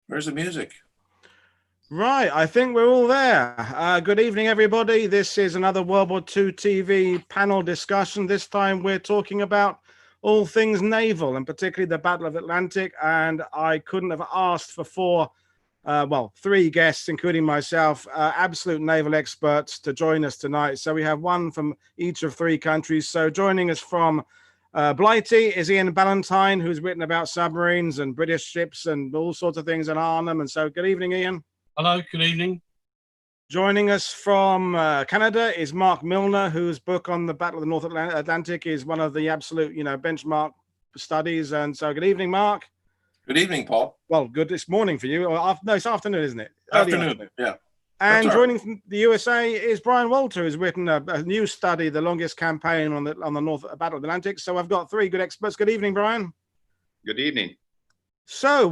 Where's the music? Right, I think we're all there. Good evening, everybody. This is another World War II TV panel discussion. This time we're talking about all things naval, and particularly the Battle of the Atlantic. And I couldn't have asked for three guests, including myself, absolute naval experts to join us tonight. So we have one from each of three countries. So joining us from Blighty is Ian Ballantyne, who's written about submarines and British ships and all sorts of things and Arnhem. And so good evening, Ian. Hello, good evening. Joining us from Canada is Marc Milner, whose book on the Battle of the North Atlantic is one of the absolute, benchmark studies. And so good evening, Marc. Good evening, Paul. Well, good this morning for you. No, it's afternoon, isn't it? Afternoon, yeah. And joining from the USA is Brian Walter, who's written a new study, The Longest Campaign on the North Battle of the Atlantic. So I've got three good experts. Good evening, Brian. Good evening. So,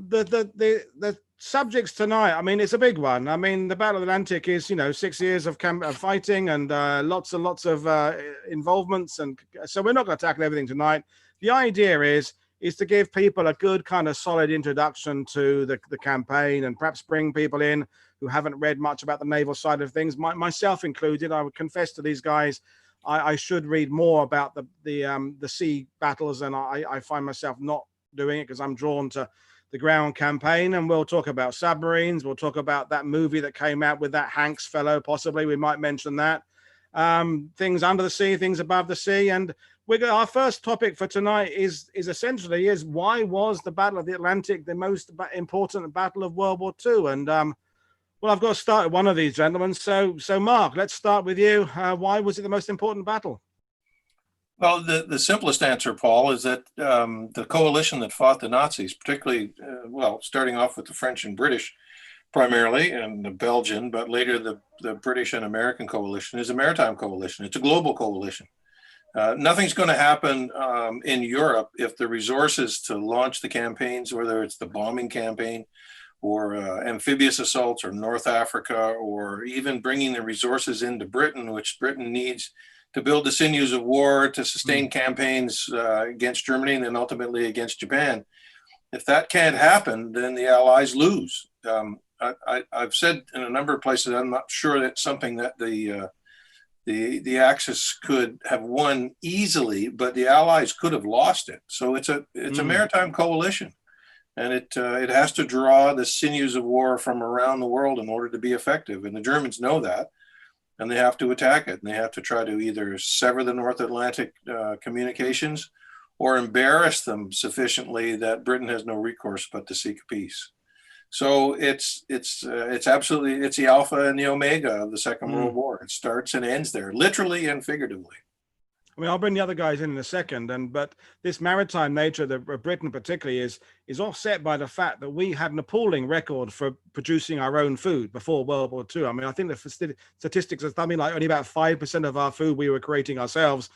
the subjects tonight, I mean, it's a big one. I mean, the Battle of the Atlantic is, 6 years of fighting and lots and lots of involvements. And so we're not going to tackle everything tonight. The idea is to give people a good kind of solid introduction to the campaign and perhaps bring people in who haven't read much about the naval side of things, myself included. I would confess to these guys, I should read more about the sea battles, and I find myself not doing it because I'm drawn to the ground campaign. And we'll talk about submarines. We'll talk about that movie that came out with that Hanks fellow, possibly. We might mention that. Things under the sea, things above the sea. And our first topic for tonight is essentially why was the Battle of the Atlantic the most important battle of World War II? And I've got to start with one of these gentlemen. So Marc, let's start with you. Why was it the most important battle? Well, the simplest answer, Paul, is that the coalition that fought the Nazis, particularly, starting off with the French and British primarily, and the Belgian, but later the British and American coalition, is a maritime coalition. It's a global coalition. Nothing's going to happen in Europe if the resources to launch the campaigns, whether it's the bombing campaign or amphibious assaults or North Africa, or even bringing the resources into Britain, which Britain needs to build the sinews of war, to sustain campaigns against Germany and then ultimately against Japan. If that can't happen, then the Allies lose. I've said in a number of places, I'm not sure that's something that the Axis could have won easily, but the Allies could have lost it. So it's a maritime coalition, and it has to draw the sinews of war from around the world in order to be effective. And the Germans know that, and they have to attack it. And they have to try to either sever the North Atlantic communications or embarrass them sufficiently that Britain has no recourse but to seek peace. So it's absolutely the alpha and the omega of the Second World War. It starts and ends there, literally and figuratively. I mean, I'll bring the other guys in a second, but this maritime nature of Britain particularly is offset by the fact that we had an appalling record for producing our own food before World War II. I mean, I think the statistics are something like only about 5% of our food we were creating ourselves.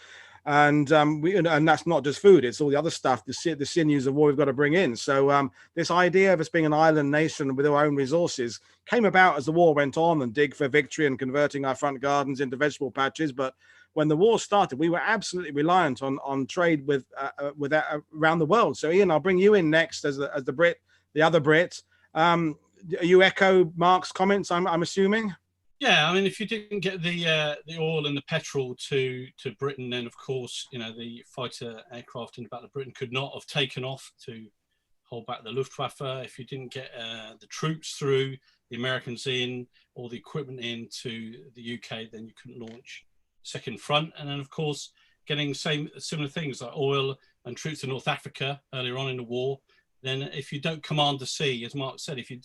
And and that's not just food; it's all the other stuff, the sinews of war we've got to bring in. So this idea of us being an island nation with our own resources came about as the war went on, and dig for victory and converting our front gardens into vegetable patches. But when the war started, we were absolutely reliant on trade with around the world. So Ian, I'll bring you in next as the other Brit. You echo Marc's comments, I'm assuming. Yeah, I mean, if you didn't get the oil and the petrol to Britain, then of course, the fighter aircraft in the Battle of Britain could not have taken off to hold back the Luftwaffe. If you didn't get the troops through, the Americans in, or the equipment into the UK, then you couldn't launch second front. And then of course, getting similar things like oil and troops to North Africa earlier on in the war. Then if you don't command the sea, as Marc said, if you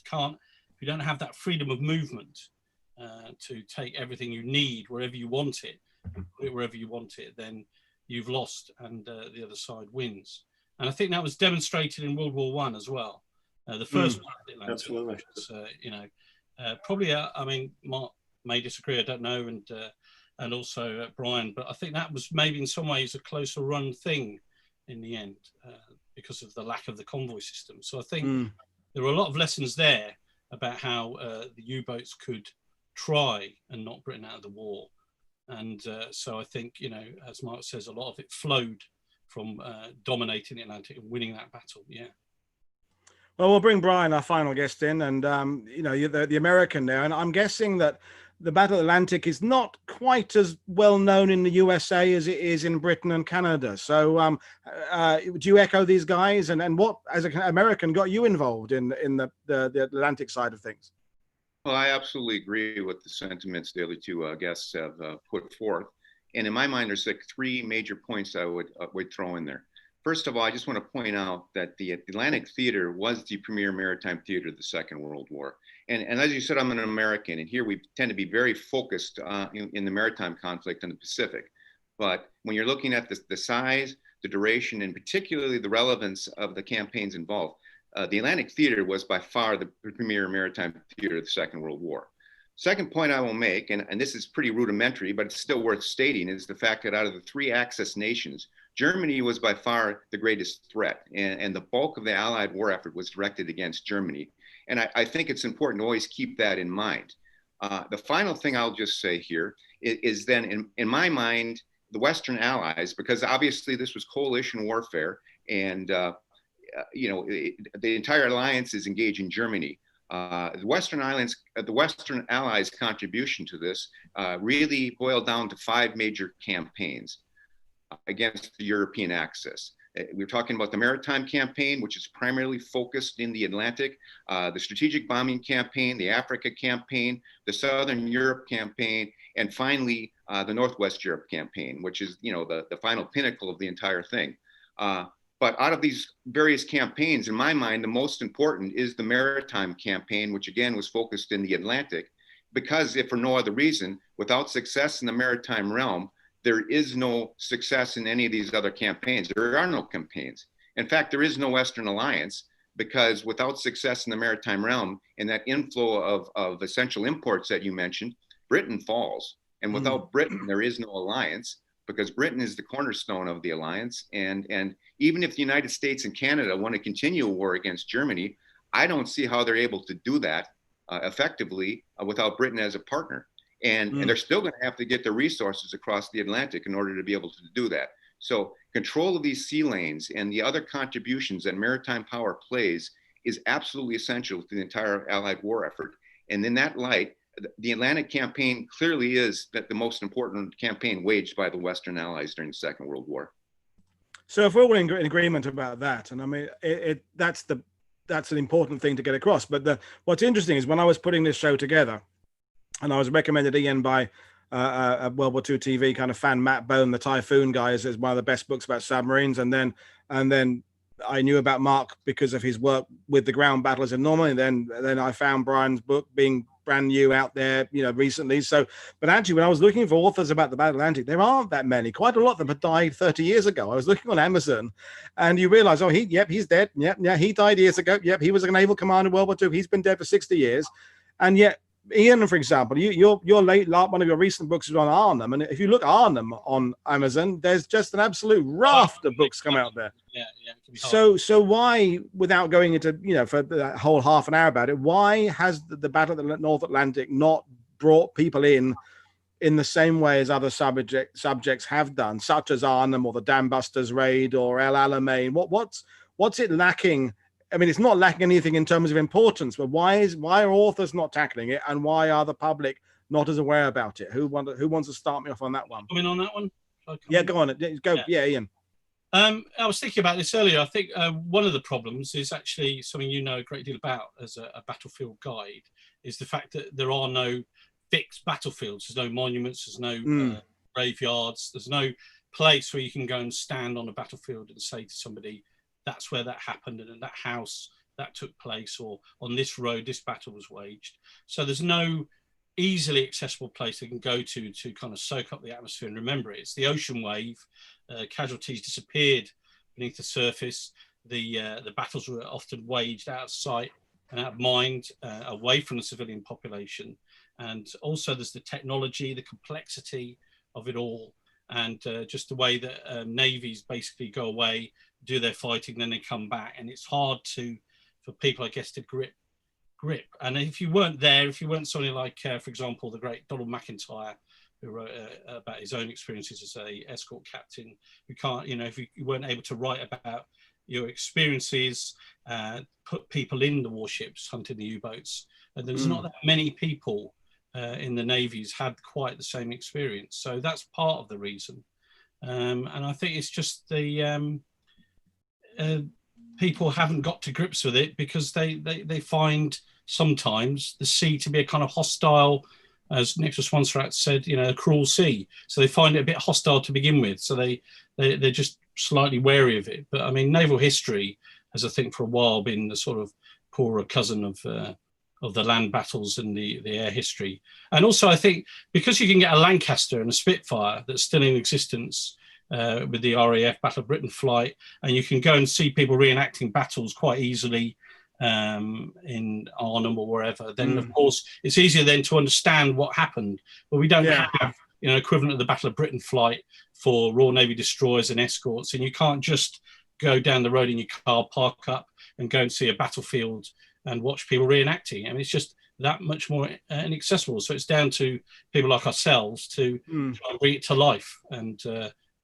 don't have that freedom of movement, to take everything you need wherever you want it, and put it wherever you want it, then you've lost, and the other side wins. And I think that was demonstrated in World War I as well. The first one, absolutely. Probably, I mean, Marc may disagree, I don't know, and also Brian, but I think that was maybe in some ways a closer run thing in the end because of the lack of the convoy system. So I think there were a lot of lessons there about how the U-boats could try and knock Britain out of the war. And so I think, as Marc says, a lot of it flowed from dominating the Atlantic and winning that battle. Yeah. Well, we'll bring Brian, our final guest, in, and you know, you're the American there, and I'm guessing that the Battle of the Atlantic is not quite as well known in the USA as it is in Britain and Canada. So, do you echo these guys? And what, as an American, got you involved in the Atlantic side of things? Well, I absolutely agree with the sentiments the other two guests have put forth. And in my mind, there's like three major points I would throw in there. First of all, I just want to point out that the Atlantic Theater was the premier maritime theater of the Second World War. And as you said, I'm an American, and here we tend to be very focused in the maritime conflict in the Pacific. But when you're looking at the size, the duration, and particularly the relevance of the campaigns involved, the Atlantic Theater was by far the premier maritime theater of the Second World War. Second point I will make, and this is pretty rudimentary, but it's still worth stating, is the fact that out of the three Axis nations, Germany was by far the greatest threat, and the bulk of the Allied war effort was directed against Germany. And I think it's important to always keep that in mind. The final thing I'll just say here is then, in my mind, the Western Allies, because obviously this was coalition warfare, and you know, the entire alliance is engaged in Germany. The Western Allies' contribution to this really boiled down to five major campaigns against the European Axis. We're talking about the Maritime Campaign, which is primarily focused in the Atlantic, the Strategic Bombing Campaign, the Africa Campaign, the Southern Europe Campaign, and finally the Northwest Europe Campaign, which is, you know, the final pinnacle of the entire thing. But out of these various campaigns, in my mind, the most important is the Maritime Campaign, which again was focused in the Atlantic, because if for no other reason, without success in the maritime realm, there is no success in any of these other campaigns. There are no campaigns. In fact, there is no Western Alliance, because without success in the maritime realm and that inflow of essential imports that you mentioned, Britain falls. And without Britain, there is no alliance, because Britain is the cornerstone of the alliance. And even if the United States and Canada want to continue a war against Germany, I don't see how they're able to do that effectively without Britain as a partner. And they're still going to have to get their resources across the Atlantic in order to be able to do that. So control of these sea lanes and the other contributions that maritime power plays is absolutely essential to the entire Allied war effort. And in that light, the Atlantic Campaign clearly is the most important campaign waged by the Western Allies during the Second World War. So if we're all in agreement about that, and I mean, that's an important thing to get across. But what's interesting is when I was putting this show together, and I was recommended Ian by a World War II TV kind of fan, Matt Bone, the Typhoon guy, is one of the best books about submarines. And then I knew about Mark because of his work with the ground battles in Normandy. Then I found Brian's book being brand new out there, you know, recently. So, but actually, when I was looking for authors about the Battle of the Atlantic, there aren't that many. Quite a lot of them had died 30 years ago. I was looking on Amazon, and you realize, oh, he's dead. Yep, yeah, he died years ago. Yep, he was a naval commander in World War II. He's been dead for 60 years, and yet. Ian, for example, your one of your recent books is on Arnhem, and if you look Arnhem on Amazon, there's just an absolute raft of books come out there. Yeah. So why, without going into, you know, for the whole half an hour about it, why has the Battle of the North Atlantic not brought people in the same way as other subjects have done, such as Arnhem or the Dam Busters raid or El Alamein? What's it lacking? I mean, it's not lacking anything in terms of importance, but why are authors not tackling it, and why are the public not as aware about it? Who wants to start me off on that one? I mean, on that one? Yeah, go on. Go. Yeah, Ian. I was thinking about this earlier. I think one of the problems is actually something you know a great deal about as a battlefield guide, is the fact that there are no fixed battlefields. There's no monuments, there's no graveyards, there's no place where you can go and stand on a battlefield and say to somebody, that's where that happened, and in that house that took place, or on this road this battle was waged. So there's no easily accessible place they can go to kind of soak up the atmosphere and remember it. It's the ocean wave. Casualties disappeared beneath the surface. The battles were often waged out of sight and out of mind, away from the civilian population. And also there's the technology, the complexity of it all, and just the way that navies basically go away, do their fighting, then they come back, and it's hard for people, I guess, to grip. And if you weren't there, if you weren't somebody like, for example, the great Donald McIntyre, who wrote about his own experiences as a escort captain, you can't, you know, if you weren't able to write about your experiences put people in the warships hunting the U-boats. And there's not that many people in the navies had quite the same experience. So that's part of the reason. And I think it's just the people haven't got to grips with it because they find sometimes the sea to be a kind of hostile, as Nicholas Swanstrat said, a cruel sea. So they find it a bit hostile to begin with. So they're just slightly wary of it. But I mean, naval history has, I think, for a while been the sort of poorer cousin of the land battles and the air history. And also, I think because you can get a Lancaster and a Spitfire that's still in existence with the RAF Battle of Britain flight, and you can go and see people reenacting battles quite easily in Arnhem or wherever, then of course it's easier then to understand what happened. But we don't have equivalent of the Battle of Britain flight for Royal Navy destroyers and escorts, and you can't just go down the road in your car, park up and go and see a battlefield and watch people reenacting. I mean, it's just that much more inaccessible. So it's down to people like ourselves to try and bring it to life and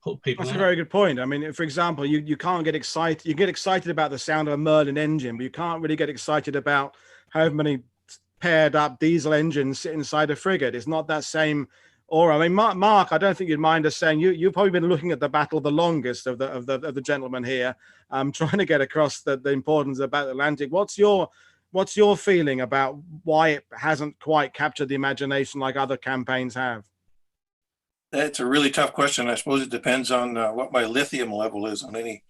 put people. That's a very good point. I mean, for example, you can't get excited. You get excited about the sound of a Merlin engine, but you can't really get excited about however many paired up diesel engines sit inside a frigate. It's not that same aura. I mean, Mark, I don't think you'd mind us saying you've probably been looking at the battle the longest of the gentlemen here, trying to get across the importance about the Atlantic. What's your feeling about why it hasn't quite captured the imagination like other campaigns have? That's a really tough question. I suppose it depends on what my lithium level is on any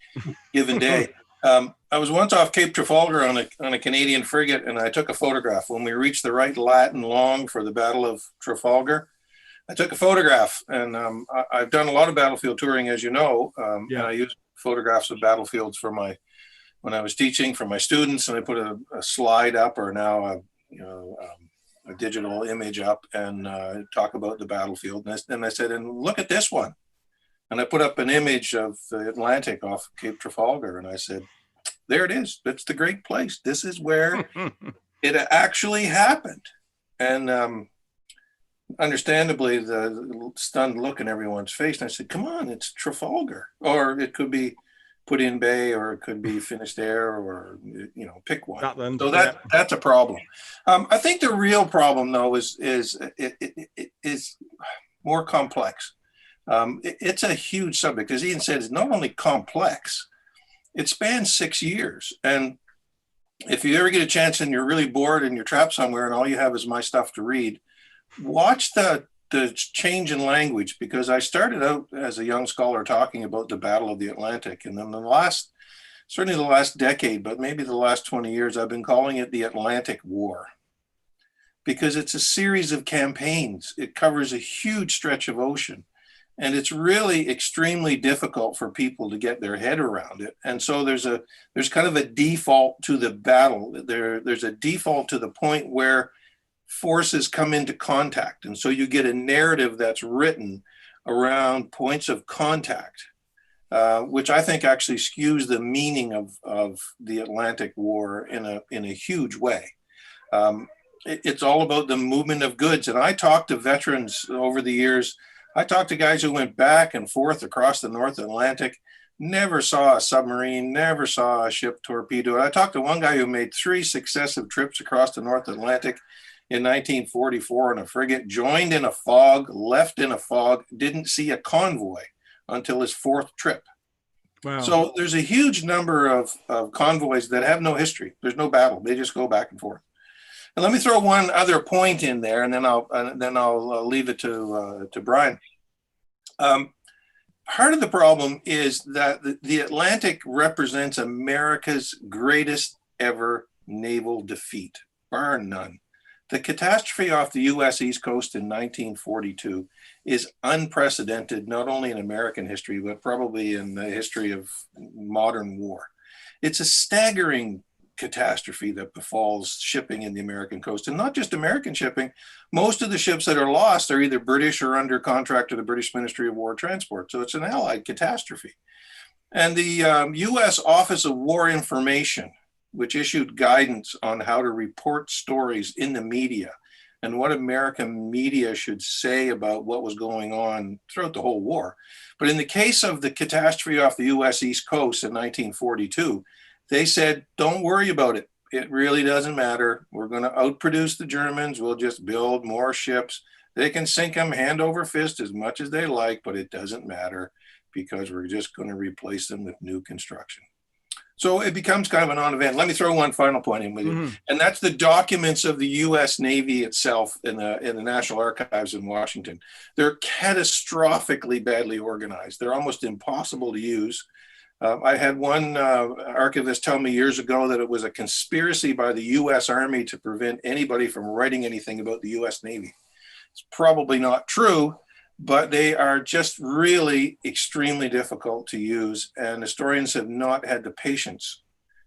given day. I was once off Cape Trafalgar on a Canadian frigate, and I took a photograph. When we reached the right lat and long for the Battle of Trafalgar, I took a photograph. And I've done a lot of battlefield touring, as you know. And I use photographs of battlefields when I was teaching for my students, and I put a slide up, or now a digital image up, and talk about the battlefield. And I said, and look at this one. And I put up an image of the Atlantic off Cape Trafalgar, and I said, there it is. That's the great place. This is where it actually happened. And understandably, the stunned look in everyone's face. And I said, come on, it's Trafalgar. Or it could be Put in Bay, or it could be Finisterre, or pick one. Scotland, so that's a problem. I think the real problem, though, is more complex. It's a huge subject. As Ian said, it's not only complex, it spans 6 years. And if you ever get a chance and you're really bored and you're trapped somewhere and all you have is my stuff to read, watch the change in language, because I started out as a young scholar talking about the Battle of the Atlantic, and then certainly the last decade, but maybe the last 20 years, I've been calling it the Atlantic War, because it's a series of campaigns. It covers a huge stretch of ocean, and it's really extremely difficult for people to get their head around it. And so there's kind of a default to the battle. There's a default to the point where forces come into contact. And so you get a narrative that's written around points of contact, which I think actually skews the meaning of the Atlantic War in a huge way. It's all about the movement of goods. And I talked to veterans over the years. I talked to guys who went back and forth across the North Atlantic, never saw a submarine, never saw a ship torpedoed. I talked to one guy who made 3 successive trips across the North Atlantic in 1944 in a frigate, joined in a fog, left in a fog, didn't see a convoy until his 4th trip. Wow. So there's a huge number of convoys that have no history. There's no battle. They just go back and forth. And let me throw one other point in there, and then I'll leave it to Brian. Part of the problem is that the Atlantic represents America's greatest ever naval defeat, bar none. The catastrophe off the U.S. East Coast in 1942 is unprecedented, not only in American history, but probably in the history of modern war. It's a staggering catastrophe that befalls shipping in the American coast, and not just American shipping. Most of the ships that are lost are either British or under contract to the British Ministry of War Transport. So it's an Allied catastrophe. And the U.S. Office of War Information, which issued guidance on how to report stories in the media and what American media should say about what was going on throughout the whole war. But in the case of the catastrophe off the U.S. East Coast in 1942, They said, don't worry about it. It really doesn't matter. We're going to outproduce the Germans. We'll just build more ships. They can sink them hand over fist as much as they like, but it doesn't matter because we're just going to replace them with new construction. So it becomes kind of a non-event. Let me throw one final point in with you, and that's the documents of the U.S. Navy itself in the National Archives in Washington. They're catastrophically badly organized. They're almost impossible to use. I had one archivist tell me years ago that it was a conspiracy by the U.S. Army to prevent anybody from writing anything about the U.S. Navy. It's probably not true, but they are just really extremely difficult to use, and historians have not had the patience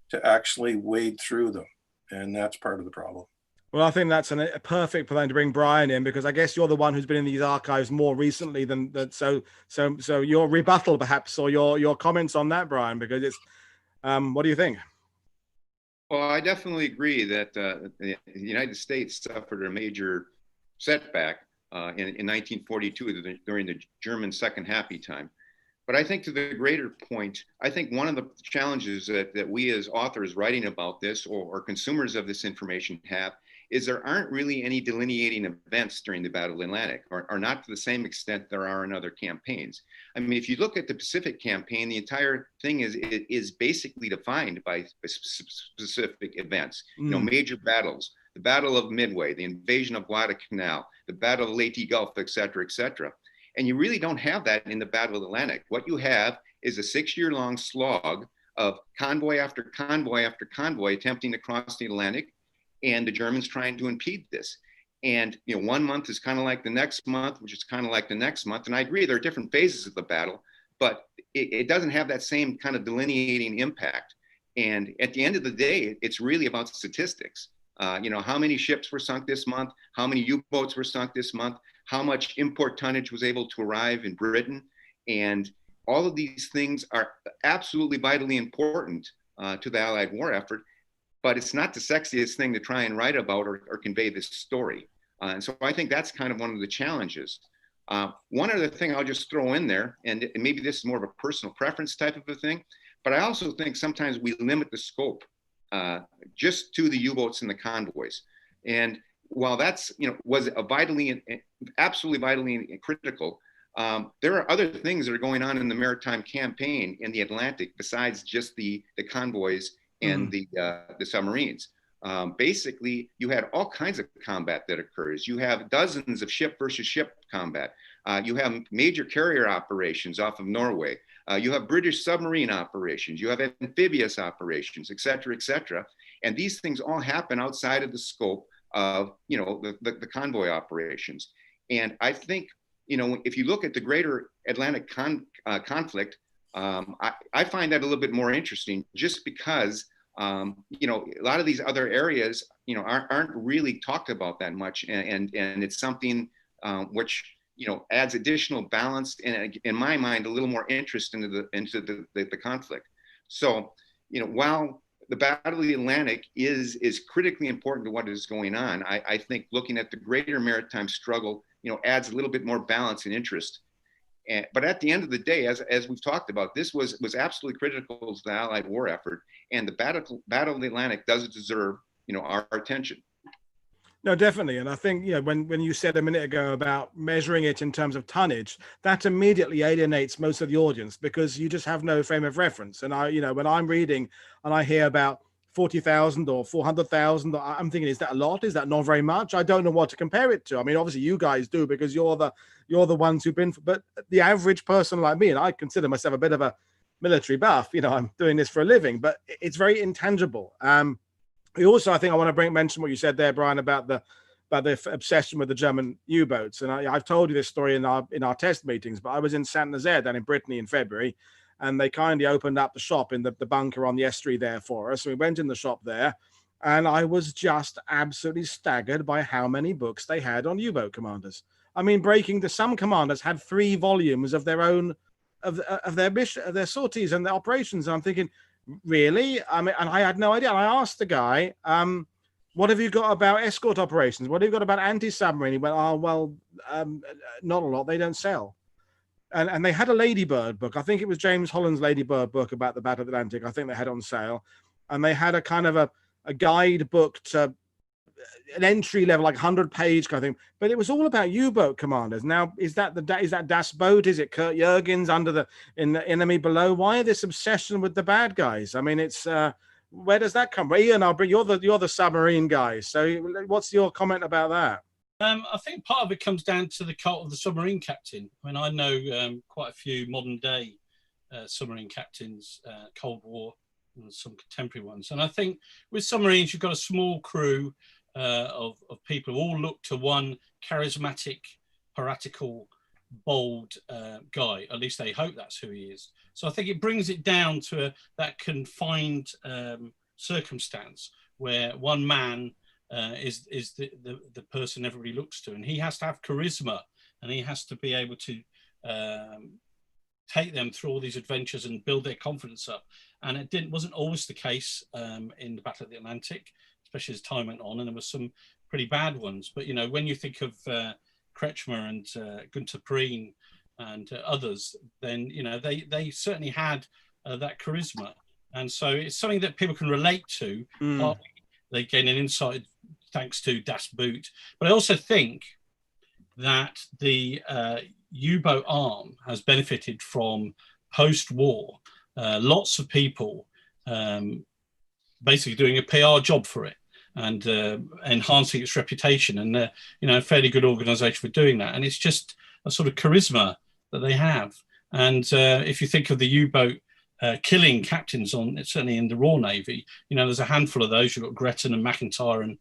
to actually wade through them, and that's part of the problem. Well, I think that's a perfect plan to bring Brian in, because I guess you're the one who's been in these archives more recently than that. So your rebuttal, perhaps, or your comments on that, Brian, because it's what do you think? Well, I definitely agree that the United States suffered a major setback in 1942 during the German second happy time. But I think to the greater point, I think one of the challenges that we as authors writing about this or consumers of this information have is there aren't really any delineating events during the Battle of the Atlantic, or not to the same extent there are in other campaigns. I mean, if you look at the Pacific campaign, the entire thing is basically defined by specific events, you know, major battles, the Battle of Midway, the invasion of Guadalcanal, the Battle of Leyte Gulf, et cetera, et cetera. And you really don't have that in the Battle of the Atlantic. What you have is a 6-year-long slog of convoy after convoy after convoy attempting to cross the Atlantic, and the Germans trying to impede this. And, you know, one month is kind of like the next month, which is kind of like the next month. And I agree, there are different phases of the battle, but it doesn't have that same kind of delineating impact. And at the end of the day, it's really about statistics. You know, how many ships were sunk this month? How many U-boats were sunk this month? How much import tonnage was able to arrive in Britain? And all of these things are absolutely vitally important to the Allied war effort, but it's not the sexiest thing to try and write about or convey this story. And so I think that's kind of one of the challenges. One other thing I'll just throw in there, and maybe this is more of a personal preference type of a thing, but I also think sometimes we limit the scope just to the U-boats and the convoys. And while that's, you know, was absolutely vitally critical, there are other things that are going on in the Maritime Campaign in the Atlantic besides just the convoys and the submarines. Basically, you had all kinds of combat that occurs. You have dozens of ship versus ship combat. You have major carrier operations off of Norway. You have British submarine operations. You have amphibious operations, et cetera, et cetera. And these things all happen outside of the scope of, you know, the convoy operations. And I think, you know, if you look at the greater Atlantic conflict, I find that a little bit more interesting, just because, you know, a lot of these other areas, you know, aren't really talked about that much. And it's something which, you know, adds additional balance and, in my mind, a little more interest into the conflict. So, you know, while the Battle of the Atlantic is critically important to what is going on, I think looking at the greater maritime struggle, you know, adds a little bit more balance and interest. But at the end of the day, as we've talked about, this was absolutely critical to the Allied war effort, and the Battle of the Atlantic does deserve, you know, our attention. No, definitely. And I think, you know, when you said a minute ago about measuring it in terms of tonnage, that immediately alienates most of the audience, because you just have no frame of reference. And you know, when I'm reading and I hear about 40,000 or 400,000, I'm thinking, is that a lot? Is that not very much? I don't know what to compare it to. I mean, obviously you guys do, because you're the ones who've been, but the average person like me, and I consider myself a bit of a military buff, you know, I'm doing this for a living, but it's very intangible. Also, I think I want to mention what you said there, Brian, about the obsession with the German U-boats. And I've told you this story in our test meetings, but I was in Saint-Nazaire down in Brittany in February, and they kindly opened up the shop in the bunker on the estuary there for us. So we went in the shop there, and I was just absolutely staggered by how many books they had on U-boat commanders. I mean, some commanders had 3 volumes of their own, of their sorties and their operations. And I'm thinking, really? I mean, and I had no idea. And I asked the guy, what have you got about escort operations? What have you got about anti-submarine? He went, oh, well, not a lot. They don't sell. and they had a Ladybird book. I think it was James Holland's Ladybird book about the Battle of the Atlantic. I think they had on sale, and they had a kind of a guide book to an entry level, like 100-page kind of thing. But it was all about U-boat commanders. Now, is that Das Boot? Is it Kurt Jurgens in the enemy below? Why this obsession with the bad guys? I mean, it's where does that come from? Ian, you're the submarine guy. So what's your comment about that? I think part of it comes down to the cult of the submarine captain. I mean, I know quite a few modern day submarine captains, Cold War, and some contemporary ones. And I think with submarines, you've got a small crew of people who all look to one charismatic, piratical, bold guy. At least they hope that's who he is. So I think it brings it down to that confined circumstance where one man is the person everybody looks to, and he has to have charisma, and he has to be able to take them through all these adventures and build their confidence up. And it wasn't always the case in the Battle of the Atlantic, especially as time went on, and there were some pretty bad ones. But, you know, when you think of Kretschmer and Günther Prien and others, then, you know, they certainly had that charisma. And so it's something that people can relate to. They gain an insight thanks to Das Boot. But I also think that the U-boat arm has benefited from post-war. Lots of people basically doing a PR job for it and enhancing its reputation, and you know, a fairly good organization for doing that. And it's just a sort of charisma that they have. And if you think of the U-boat killing captains certainly in the Royal Navy, you know, there's a handful of those. You've got Gretton and McIntyre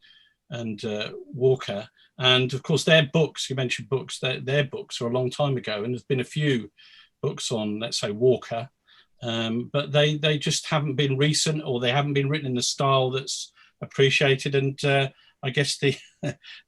and Walker. And of course, their books, you mentioned books, their books are a long time ago. And there's been a few books on, let's say, Walker, but they just haven't been recent, or they haven't been written in the style that's appreciated. And I guess the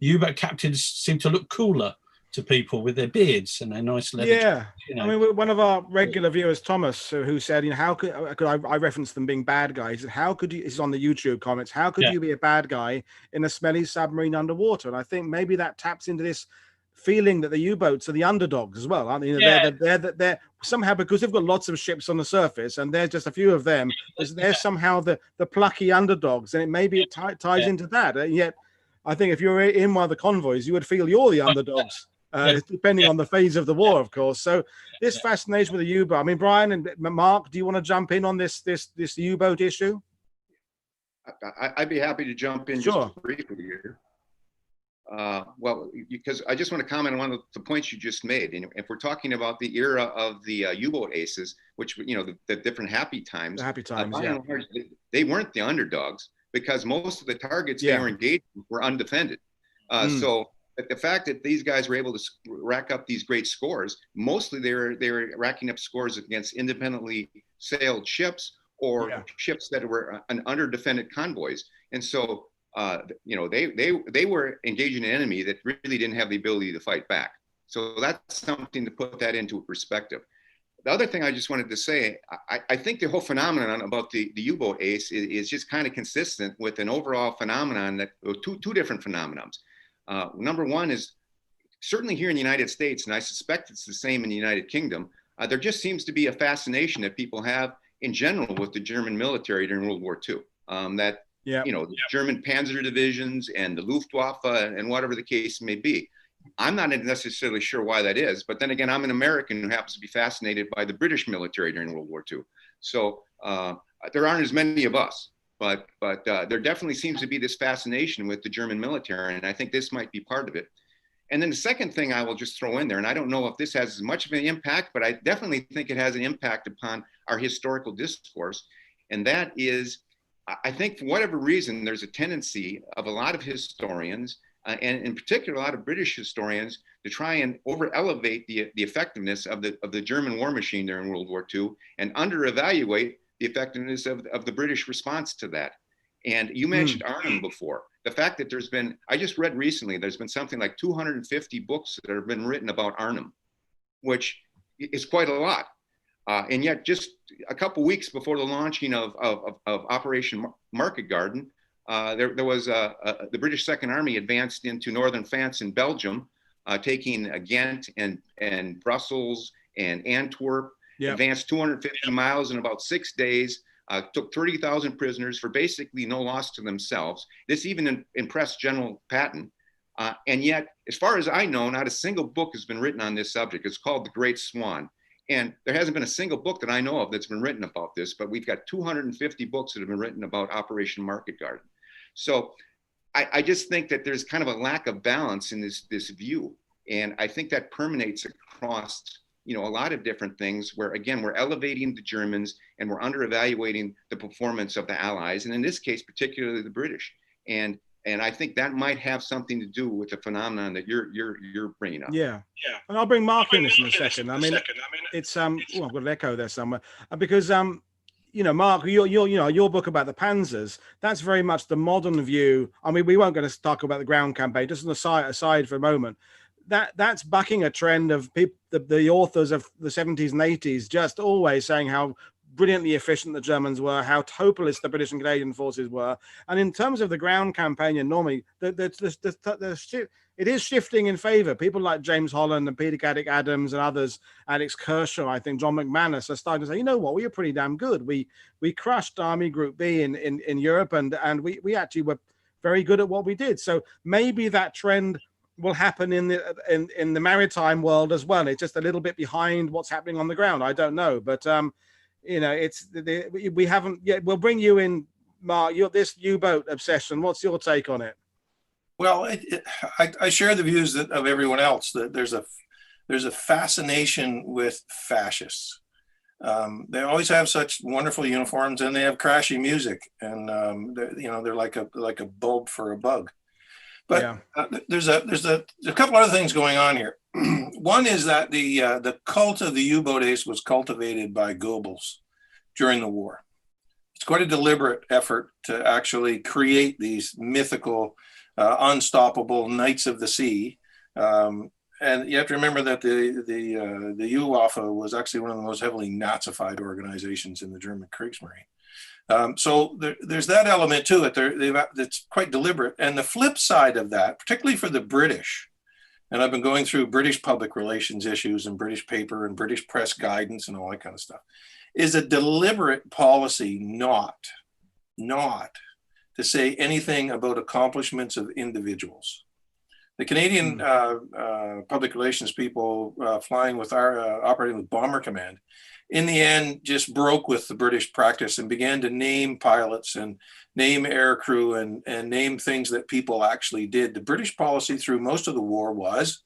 U-boat captains seem to look cooler to people with their beards and their nice leather. Yeah, you know. I mean, one of our regular viewers, Thomas, who said, you know, how could I referenced them being bad guys? How could you? This is on the YouTube comments. How could you be a bad guy in a smelly submarine underwater? And I think maybe that taps into this feeling that the U-boats are the underdogs as well, aren't they? You know, they're somehow, because they've got lots of ships on the surface and there's just a few of them, they're somehow the plucky underdogs, and maybe it ties into that. And yet, I think if you're in one of the convoys, you would feel you're the underdogs. Depending on the phase of the war, of course. So this fascination with the U-boat. I mean, Brian and Mark, do you want to jump in on this U-boat issue? I'd be happy to jump in just briefly here. Well, because I just want to comment on one of the points you just made. And if we're talking about the era of the U-boat aces, which, you know, the different happy times, they weren't the underdogs, because most of the targets they were engaged in were undefended. So the fact that these guys were able to rack up these great scores, mostly they were racking up scores against independently sailed ships or ships that were under defended convoys. And so, you know, they were engaging an enemy that really didn't have the ability to fight back. So that's something to put that into perspective. The other thing I just wanted to say, I think the whole phenomenon about the U-boat ace is just kind of consistent with an overall phenomenon that two different phenomenons. Number one is certainly here in the United States, and I suspect it's the same in the United Kingdom, there just seems to be a fascination that people have in general with the German military during World War II. You know, the German Panzer divisions and the Luftwaffe and whatever the case may be. I'm not necessarily sure why that is, but then again, I'm an American who happens to be fascinated by the British military during World War II. So there aren't as many of us. But there definitely seems to be this fascination with the German military, and I think this might be part of it. And then the second thing I will just throw in there, and I don't know if this has as much of an impact, but I definitely think it has an impact upon our historical discourse, and that is, I think for whatever reason, there's a tendency of a lot of historians, and in particular a lot of British historians, to try and over-elevate the effectiveness of the German war machine during World War II and under-evaluate the effectiveness of the British response to that. And you mentioned Arnhem before. The fact that I just read recently, there's been something like 250 books that have been written about Arnhem, which is quite a lot. And yet just a couple weeks before the launching of Operation Market Garden, there was the British Second Army advanced into northern France and Belgium, taking Ghent and Brussels and Antwerp, Yep. advanced 250 miles in about 6 days, took 30,000 prisoners for basically no loss to themselves. This even impressed General Patton. And yet, as far as I know, not a single book has been written on this subject. It's called The Great Swan. And there hasn't been a single book that I know of that's been written about this, but we've got 250 books that have been written about Operation Market Garden. So I just think that there's kind of a lack of balance in this view. And I think that permeates across, a lot of different things where, again, we're elevating the Germans and we're under evaluating the performance of the Allies. And in this case, particularly the British. And I think that might have something to do with the phenomenon that you're bringing up. Yeah. And I'll bring Mark in this in a second. I mean, it's I've got an echo there somewhere because Mark, your book about the Panzers, that's very much the modern view. I mean, we won't go to talk about the ground campaign. Just an aside for a moment. That's bucking a trend of people, the authors of the 70s and 80s, just always saying how brilliantly efficient the Germans were, how hopeless the British and Canadian forces were. And in terms of the ground campaign, and normally it is shifting in favor. People like James Holland and Peter Caddick Adams and others, Alex Kershaw, I think John McManus, are starting to say, you know what, we were pretty damn good. We crushed Army Group B in Europe, and we actually were very good at what we did. So maybe that trend will happen in the maritime world as well. It's just a little bit behind what's happening on the ground. I don't know, but we haven't yet. We'll bring you in, Mark. This U-boat obsession. What's your take on it? Well, I share the views of everyone else that there's a fascination with fascists. They always have such wonderful uniforms, and they have crashy music, and they're like a bulb for a bug. But yeah. There's a couple other things going on here. One is that the cult of the U-boat ace was cultivated by Goebbels during the war. It's quite a deliberate effort to actually create these mythical, unstoppable knights of the sea. And you have to remember that the U-Waffe was actually one of the most heavily Nazified organizations in the German Kriegsmarine. So there's that element to it. That's quite deliberate. And the flip side of that, particularly for the British, and I've been going through British public relations issues and British paper and British press guidance and all that kind of stuff, is a deliberate policy not to say anything about accomplishments of individuals. The Canadian public relations people operating with Bomber Command, in the end, just broke with the British practice and began to name pilots and name aircrew and name things that people actually did. The British policy through most of the war was,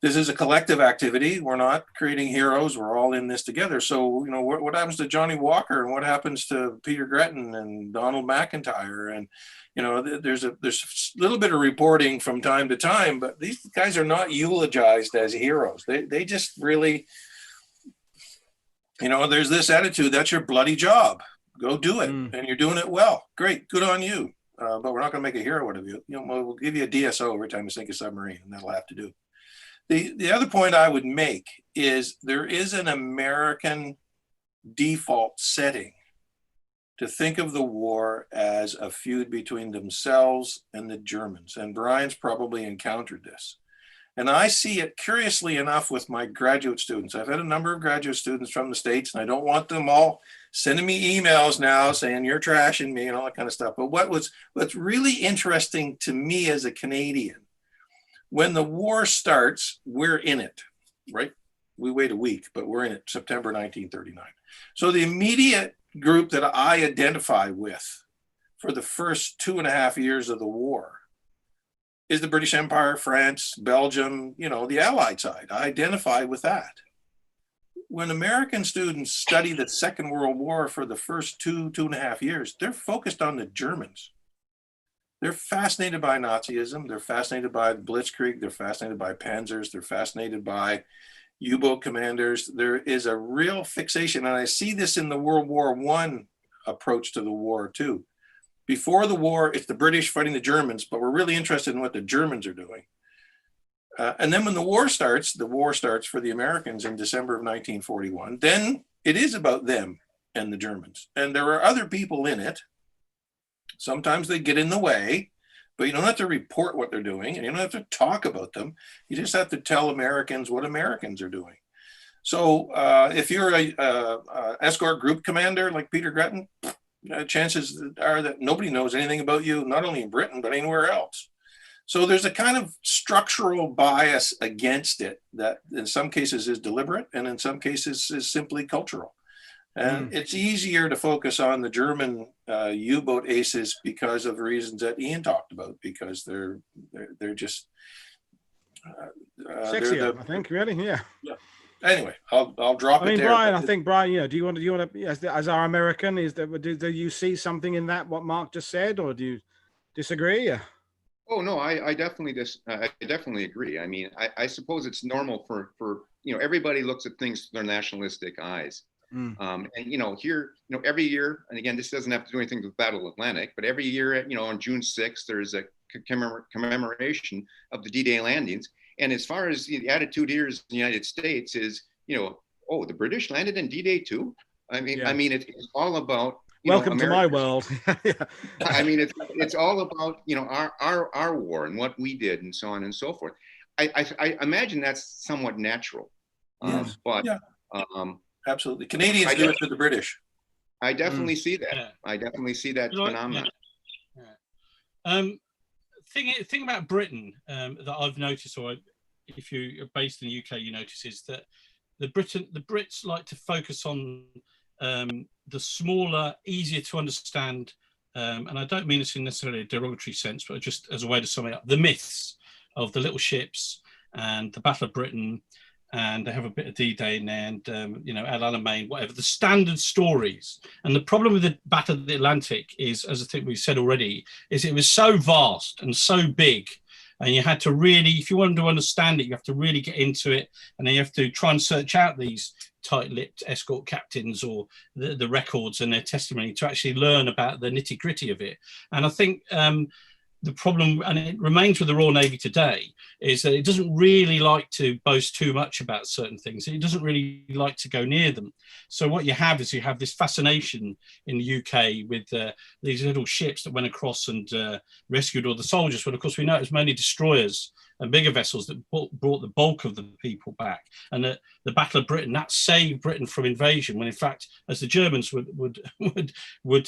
this is a collective activity. We're not creating heroes. We're all in this together. So, what happens to Johnny Walker and what happens to Peter Gretton and Donald McIntyre? And, there's a little bit of reporting from time to time, but these guys are not eulogized as heroes. They just really, there's this attitude, that's your bloody job. Go do it. And you're doing it well. Great. Good on you. But we're not going to make a hero out of you. We'll give you a DSO every time you sink a submarine, and that'll have to do. The other point I would make is there is an American default setting to think of the war as a feud between themselves and the Germans. And Brian's probably encountered this. And I see it, curiously enough, with my graduate students. I've had a number of graduate students from the States, and I don't want them all sending me emails now saying you're trashing me and all that kind of stuff. But what's really interesting to me as a Canadian, when the war starts, we're in it, right? We wait a week, but we're in it, September 1939. So the immediate group that I identify with for the first 2.5 years of the war is the British Empire, France, Belgium, the Allied side. I identify with that. When American students study the Second World War for the first 2.5 years, they're focused on the Germans. They're fascinated by Nazism. They're fascinated by Blitzkrieg. They're fascinated by Panzers. They're fascinated by U-boat commanders. There is a real fixation, and I see this in the World War I approach to the war too. Before the war, it's the British fighting the Germans, but we're really interested in what the Germans are doing. And then when the war starts for the Americans in December of 1941, then it is about them and the Germans. And there are other people in it. Sometimes they get in the way, but you don't have to report what they're doing, and you don't have to talk about them. You just have to tell Americans what Americans are doing. So if you're a escort group commander like Peter Gretton, chances are that nobody knows anything about you, not only in Britain, but anywhere else. So there's a kind of structural bias against it that in some cases is deliberate and in some cases is simply cultural. And it's easier to focus on the German U-boat aces because of the reasons that Ian talked about, because they're just sexier, I think, really. Yeah. Anyway, I'll drop it there. Brian, I think Brian, do you want to as our American, do you see something in that what Mark just said, or do you disagree? Oh no, I definitely agree. I mean, I suppose it's normal for everybody looks at things through their nationalistic eyes. And here, every year, and again, this doesn't have to do anything with Battle of Atlantic, but every year, on June 6th, there's a commemoration of the D-Day landings. And as far as the attitude here in the United States is, oh, the British landed in D-Day too. I mean, it's all about welcome to my world. I mean, it's all about our war and what we did and so on and so forth. I imagine that's somewhat natural. Yes. But absolutely, Canadians do it to the British. I definitely see that. Yeah. I definitely see that phenomenon. Yeah. Thing about Britain that I've noticed, or if you're based in the UK, you notice is that the Brits like to focus on the smaller, easier to understand, and I don't mean this in necessarily a derogatory sense, but just as a way to sum it up, the myths of the little ships and the Battle of Britain, and they have a bit of D-Day in there, and El Alamein, whatever, the standard stories. And the problem with the Battle of the Atlantic is, as I think we've said already, is it was so vast and so big, and you had to really, if you wanted to understand it, you have to really get into it, and then you have to try and search out these tight-lipped escort captains or the records and their testimony to actually learn about the nitty-gritty of it. And I think the problem, and it remains with the Royal Navy today, is that it doesn't really like to boast too much about certain things. It doesn't really like to go near them. So what you have is you have this fascination in the UK with these little ships that went across and rescued all the soldiers. But of course, we know it was mainly destroyers and bigger vessels that brought the bulk of the people back. And the Battle of Britain, that saved Britain from invasion, when in fact, as the Germans would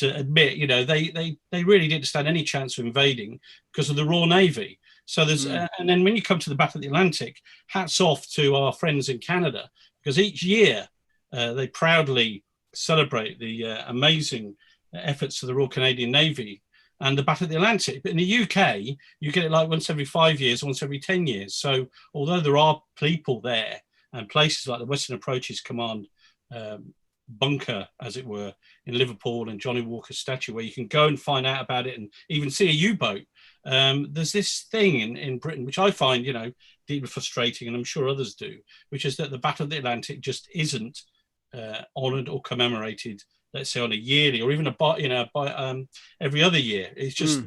admit, they really didn't stand any chance of invading because of the Royal Navy. So there's, and then when you come to the Battle of the Atlantic, hats off to our friends in Canada, because each year they proudly celebrate the amazing efforts of the Royal Canadian Navy and the Battle of the Atlantic. But in the UK, you get it like once every 5 years, once every 10 years. So although there are people there and places like the Western Approaches Command bunker, as it were, in Liverpool, and Johnny Walker's statue, where you can go and find out about it and even see a U-boat. There's this thing in Britain, which I find, deeply frustrating, and I'm sure others do, which is that the Battle of the Atlantic just isn't honoured or commemorated, let's say on a yearly or even every other year. It's just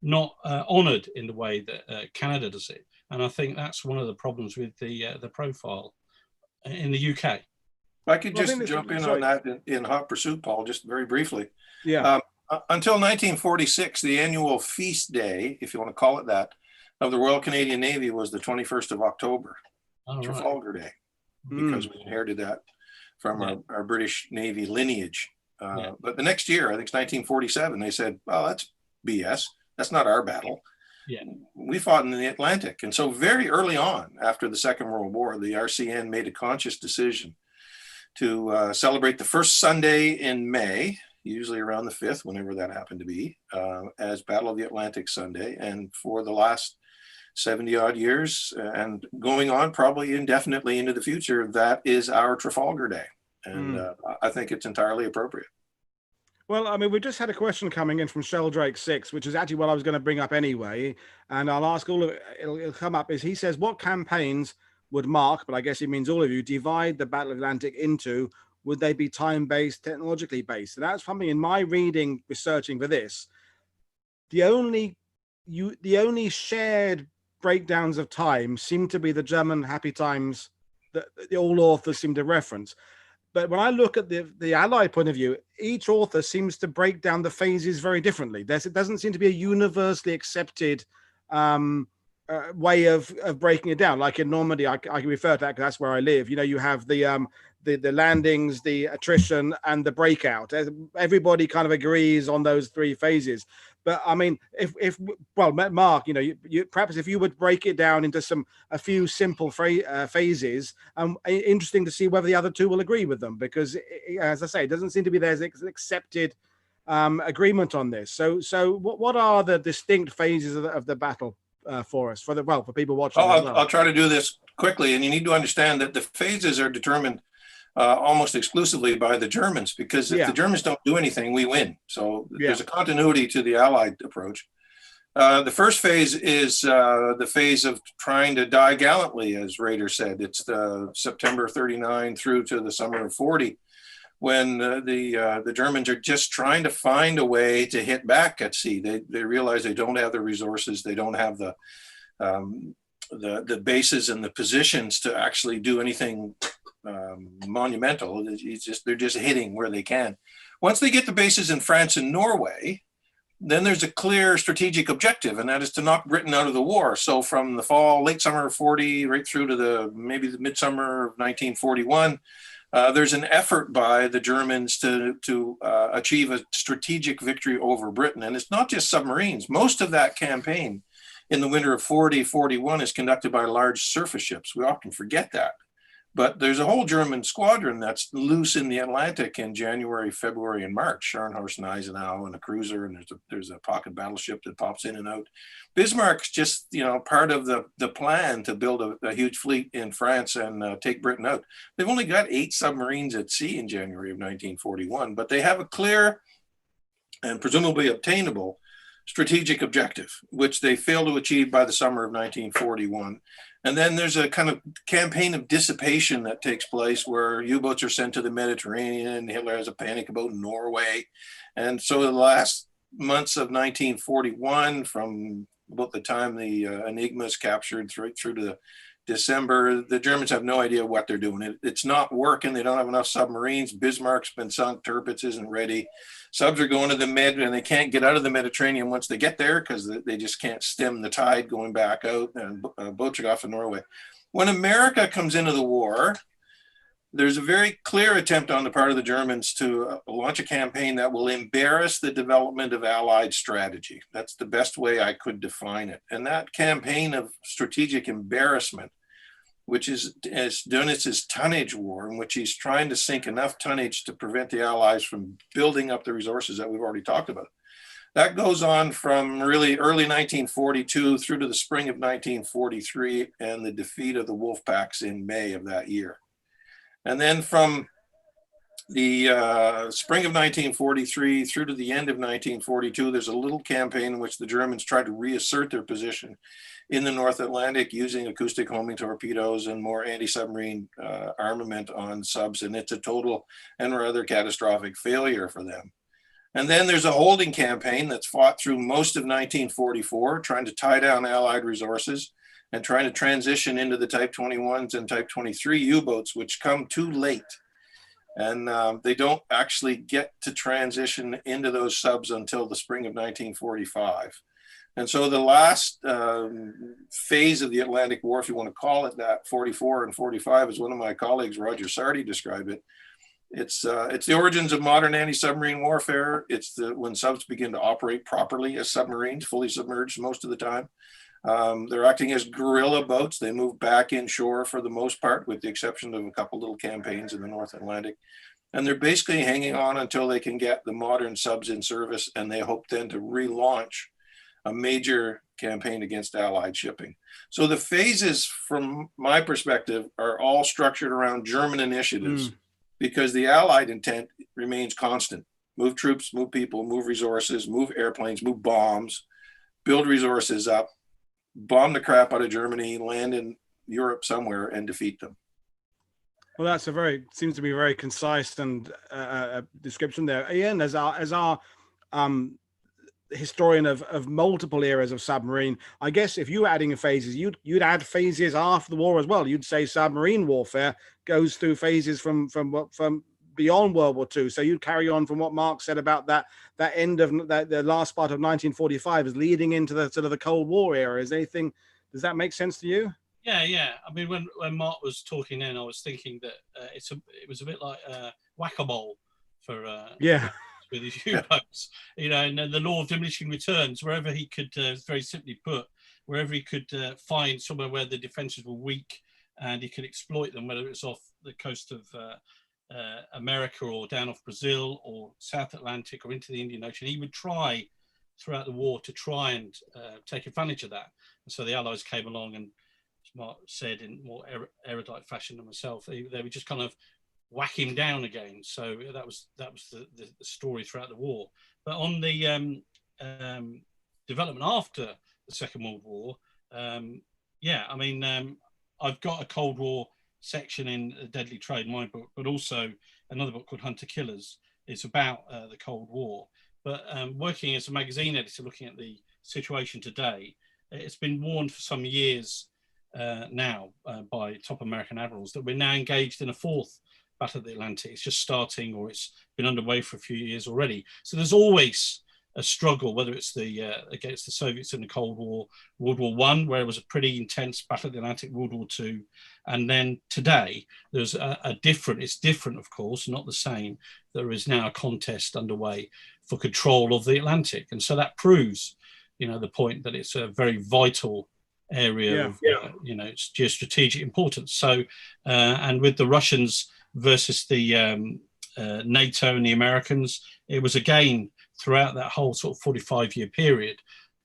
not honoured in the way that Canada does it. And I think that's one of the problems with the profile in the UK. If I could just jump in on that in hot pursuit, Paul, just very briefly. Yeah. Until 1946, the annual feast day, if you want to call it that, of the Royal Canadian Navy was the 21st of October, Trafalgar Day, because we inherited that from our British Navy lineage. But the next year, I think it's 1947, they said, well, that's BS. That's not our battle. Yeah. We fought in the Atlantic. And so very early on, after the Second World War, the RCN made a conscious decision to celebrate the first Sunday in May, usually around the 5th, whenever that happened to be, as Battle of the Atlantic Sunday. And for the last 70 odd years and going on probably indefinitely into the future, that is our Trafalgar Day. And I think it's entirely appropriate. Well, I mean, we just had a question coming in from Sheldrake 6, which is actually what I was going to bring up anyway. And I'll ask all of it, it'll come up, is he says, what campaigns would Mark, but I guess he means all of you, divide the Battle of the Atlantic into? Would they be time-based, technologically based? And that's something in my reading, researching for this. The only shared breakdowns of time seem to be the German happy times that all authors seem to reference. But when I look at the Allied point of view, each author seems to break down the phases very differently. It doesn't seem to be a universally accepted way of breaking it down. Like in Normandy, I can refer to that because that's where I live. You know, you have the landings, the attrition, and the breakout. Everybody kind of agrees on those three phases. But I mean, if well, Mark, you know, you perhaps if you would break it down into a few simple phases, interesting to see whether the other two will agree with them, because as I say, it doesn't seem to be there's an accepted agreement on this. So what are the distinct phases of the battle for us, for people watching? I'll try to do this quickly, and you need to understand that the phases are determined almost exclusively by the Germans, because if the Germans don't do anything, we win. So there's a continuity to the Allied approach. The first phase is the phase of trying to die gallantly, as Rader said. It's the September 39 through to the summer of 40, when the Germans are just trying to find a way to hit back at sea. They realize they don't have the resources, they don't have the bases and the positions to actually do anything monumental. They're just hitting where they can. Once they get the bases in France and Norway, then there's a clear strategic objective, and that is to knock Britain out of the war. So from the fall, late summer of 40, right through to maybe the midsummer of 1941, there's an effort by the Germans to achieve a strategic victory over Britain. And it's not just submarines. Most of that campaign in the winter of 40-41 is conducted by large surface ships. We often forget that. But there's a whole German squadron that's loose in the Atlantic in January, February, and March. Scharnhorst and Eisenhower and a cruiser, and there's a pocket battleship that pops in and out. Bismarck's just, part of the plan to build a huge fleet in France and take Britain out. They've only got 8 submarines at sea in January of 1941, but they have a clear and presumably obtainable strategic objective, which they fail to achieve by the summer of 1941. And then there's a kind of campaign of dissipation that takes place where U-boats are sent to the Mediterranean. Hitler has a panic about Norway. And so the last months of 1941, from about the time the Enigma is captured through to December, the Germans have no idea what they're doing. It's not working. They don't have enough submarines. Bismarck's been sunk. Tirpitz isn't ready. Subs are going to the Med, and they can't get out of the Mediterranean once they get there because they just can't stem the tide going back out, and boats are off to Norway. When America comes into the war, there's a very clear attempt on the part of the Germans to launch a campaign that will embarrass the development of Allied strategy. That's the best way I could define it. And that campaign of strategic embarrassment, which is Dönitz' tonnage war, in which he's trying to sink enough tonnage to prevent the Allies from building up the resources that we've already talked about. That goes on from really early 1942 through to the spring of 1943 and the defeat of the Wolfpacks in May of that year. And then from the spring of 1943 through to the end of 1942, there's a little campaign in which the Germans tried to reassert their position in the North Atlantic using acoustic homing torpedoes and more anti-submarine armament on subs. And it's a total and rather catastrophic failure for them. And then there's a holding campaign that's fought through most of 1944, trying to tie down Allied resources and trying to transition into the Type 21s and Type 23 U-boats, which come too late. And they don't actually get to transition into those subs until the spring of 1945. And so the last phase of the Atlantic War, if you want to call it that, 44 and 45, as one of my colleagues, Roger Sardi, described it. It's the origins of modern anti-submarine warfare. It's when subs begin to operate properly as submarines, fully submerged most of the time. They're acting as guerrilla boats. They move back inshore for the most part, with the exception of a couple little campaigns in the North Atlantic. And they're basically hanging on until they can get the modern subs in service, and they hope then to relaunch a major campaign against Allied shipping. So the phases, from my perspective, are all structured around German initiatives because the Allied intent remains constant. Move troops, move people, move resources, move airplanes, move bombs, build resources up, bomb the crap out of Germany, land in Europe somewhere, and defeat them. Well, that's seems to be a very concise and description there. Ian, as our historian of multiple eras of submarine, I guess if you were adding phases, you'd add phases after the war as well. You'd say submarine warfare goes through phases from beyond World War II. So you'd carry on from what Mark said about that end of the last part of 1945 is leading into the sort of the Cold War era. Is there anything Does that make sense to you? Yeah, yeah. I mean, when Mark was talking then, I was thinking that it was a bit like whack-a-mole for Yeah. with his U-boats, you know, and then the law of diminishing returns, wherever he could, very simply put, wherever he could find somewhere where the defenses were weak and he could exploit them, whether it's off the coast of America or down off Brazil or South Atlantic or into the Indian Ocean, he would try throughout the war to try and take advantage of that. And so the Allies came along and, as Mark said in more erudite fashion than myself, they would just kind of whack him down again. So that was the story throughout the war. But on the development after the Second World War, yeah, I mean, I've got a Cold War section in Deadly Trade, my book, but also another book called Hunter Killers. It's about the Cold War. But working as a magazine editor, looking at the situation today, it's been warned for some years now by top American admirals that we're now engaged in a fourth Battle of the Atlantic. It's just starting, or it's been underway for a few years already. So there's always a struggle, whether it's the against the Soviets in the Cold War, World War I, where it was a pretty intense Battle of the Atlantic, World War II, and then today there's a different. It's different, of course, not the same. There is now a contest underway for control of the Atlantic, and so that proves, you know, the point that it's a very vital area of you know, it's geostrategic importance. So and with the Russians versus the NATO and the Americans, it was again throughout that whole sort of 45-year period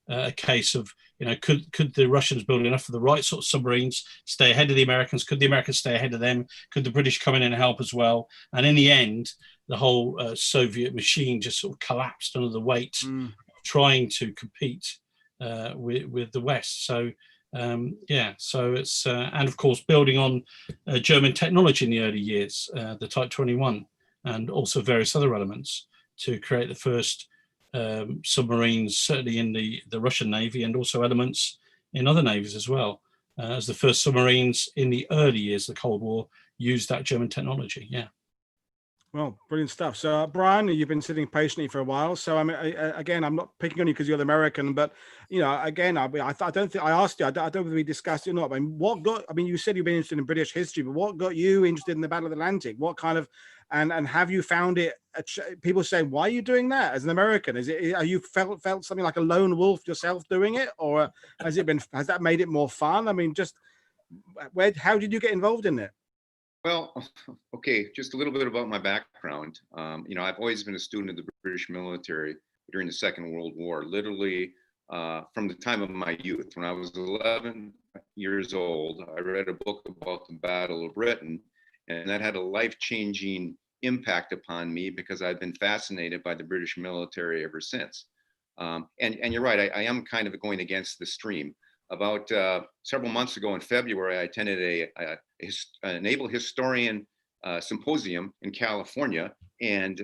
a case of, you know, could the Russians build enough of the right sort of submarines, stay ahead of the Americans? Could the Americans stay ahead of them? Could the British come in and help as well? And in the end, the whole Soviet machine just sort of collapsed under the weight of trying to compete with the West. So yeah, so it's and of course building on German technology in the early years, the Type 21, and also various other elements to create the first submarines, certainly in the Russian Navy, and also elements in other navies as well, as the first submarines in the early years of the Cold War used that German technology. Yeah. Well, brilliant stuff. So, Brian, you've been sitting patiently for a while. So, I mean, again, I'm not picking on you because you're the American, but you know, again, I don't think I asked you. I don't know if we discussed it or not. I mean, what got? I mean, you said you've been interested in British history, but what got you interested in the Battle of the Atlantic? What kind of, and have you found it? People say, why are you doing that as an American? Is it? Are you felt something like a lone wolf yourself doing it, or has that made it more fun? I mean, just how did you get involved in it? Well, okay, just a little bit about my background. You know, I've always been a student of the British military during the Second World War, literally from the time of my youth. When I was 11 years old, I read a book about the Battle of Britain, and that had a life-changing impact upon me because I've been fascinated by the British military ever since. And you're right, I am kind of going against the stream. About several months ago in February, I attended a naval historian symposium in California. And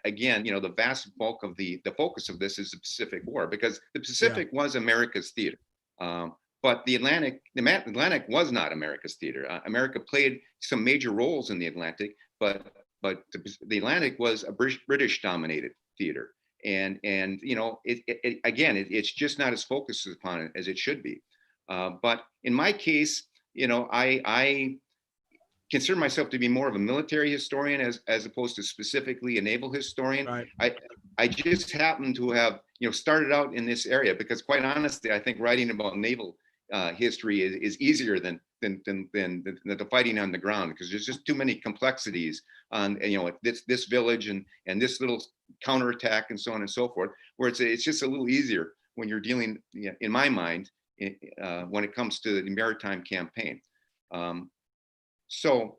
again, you know, the vast bulk of the focus of this is the Pacific War, because the Pacific was America's theater. But the Atlantic was not America's theater. America played some major roles in the Atlantic, but the Atlantic was a British dominated theater. And you know, it's just not as focused upon it as it should be. But in my case, you know, I consider myself to be more of a military historian as opposed to specifically a naval historian. Right. I just happen to have, you know, started out in this area because, quite honestly, I think writing about naval history is easier than the fighting on the ground, because there's just too many complexities on, you know, this village and this little counterattack and so on and so forth, where it's just a little easier when you're dealing, you know, in my mind, when it comes to the Maritime Campaign. So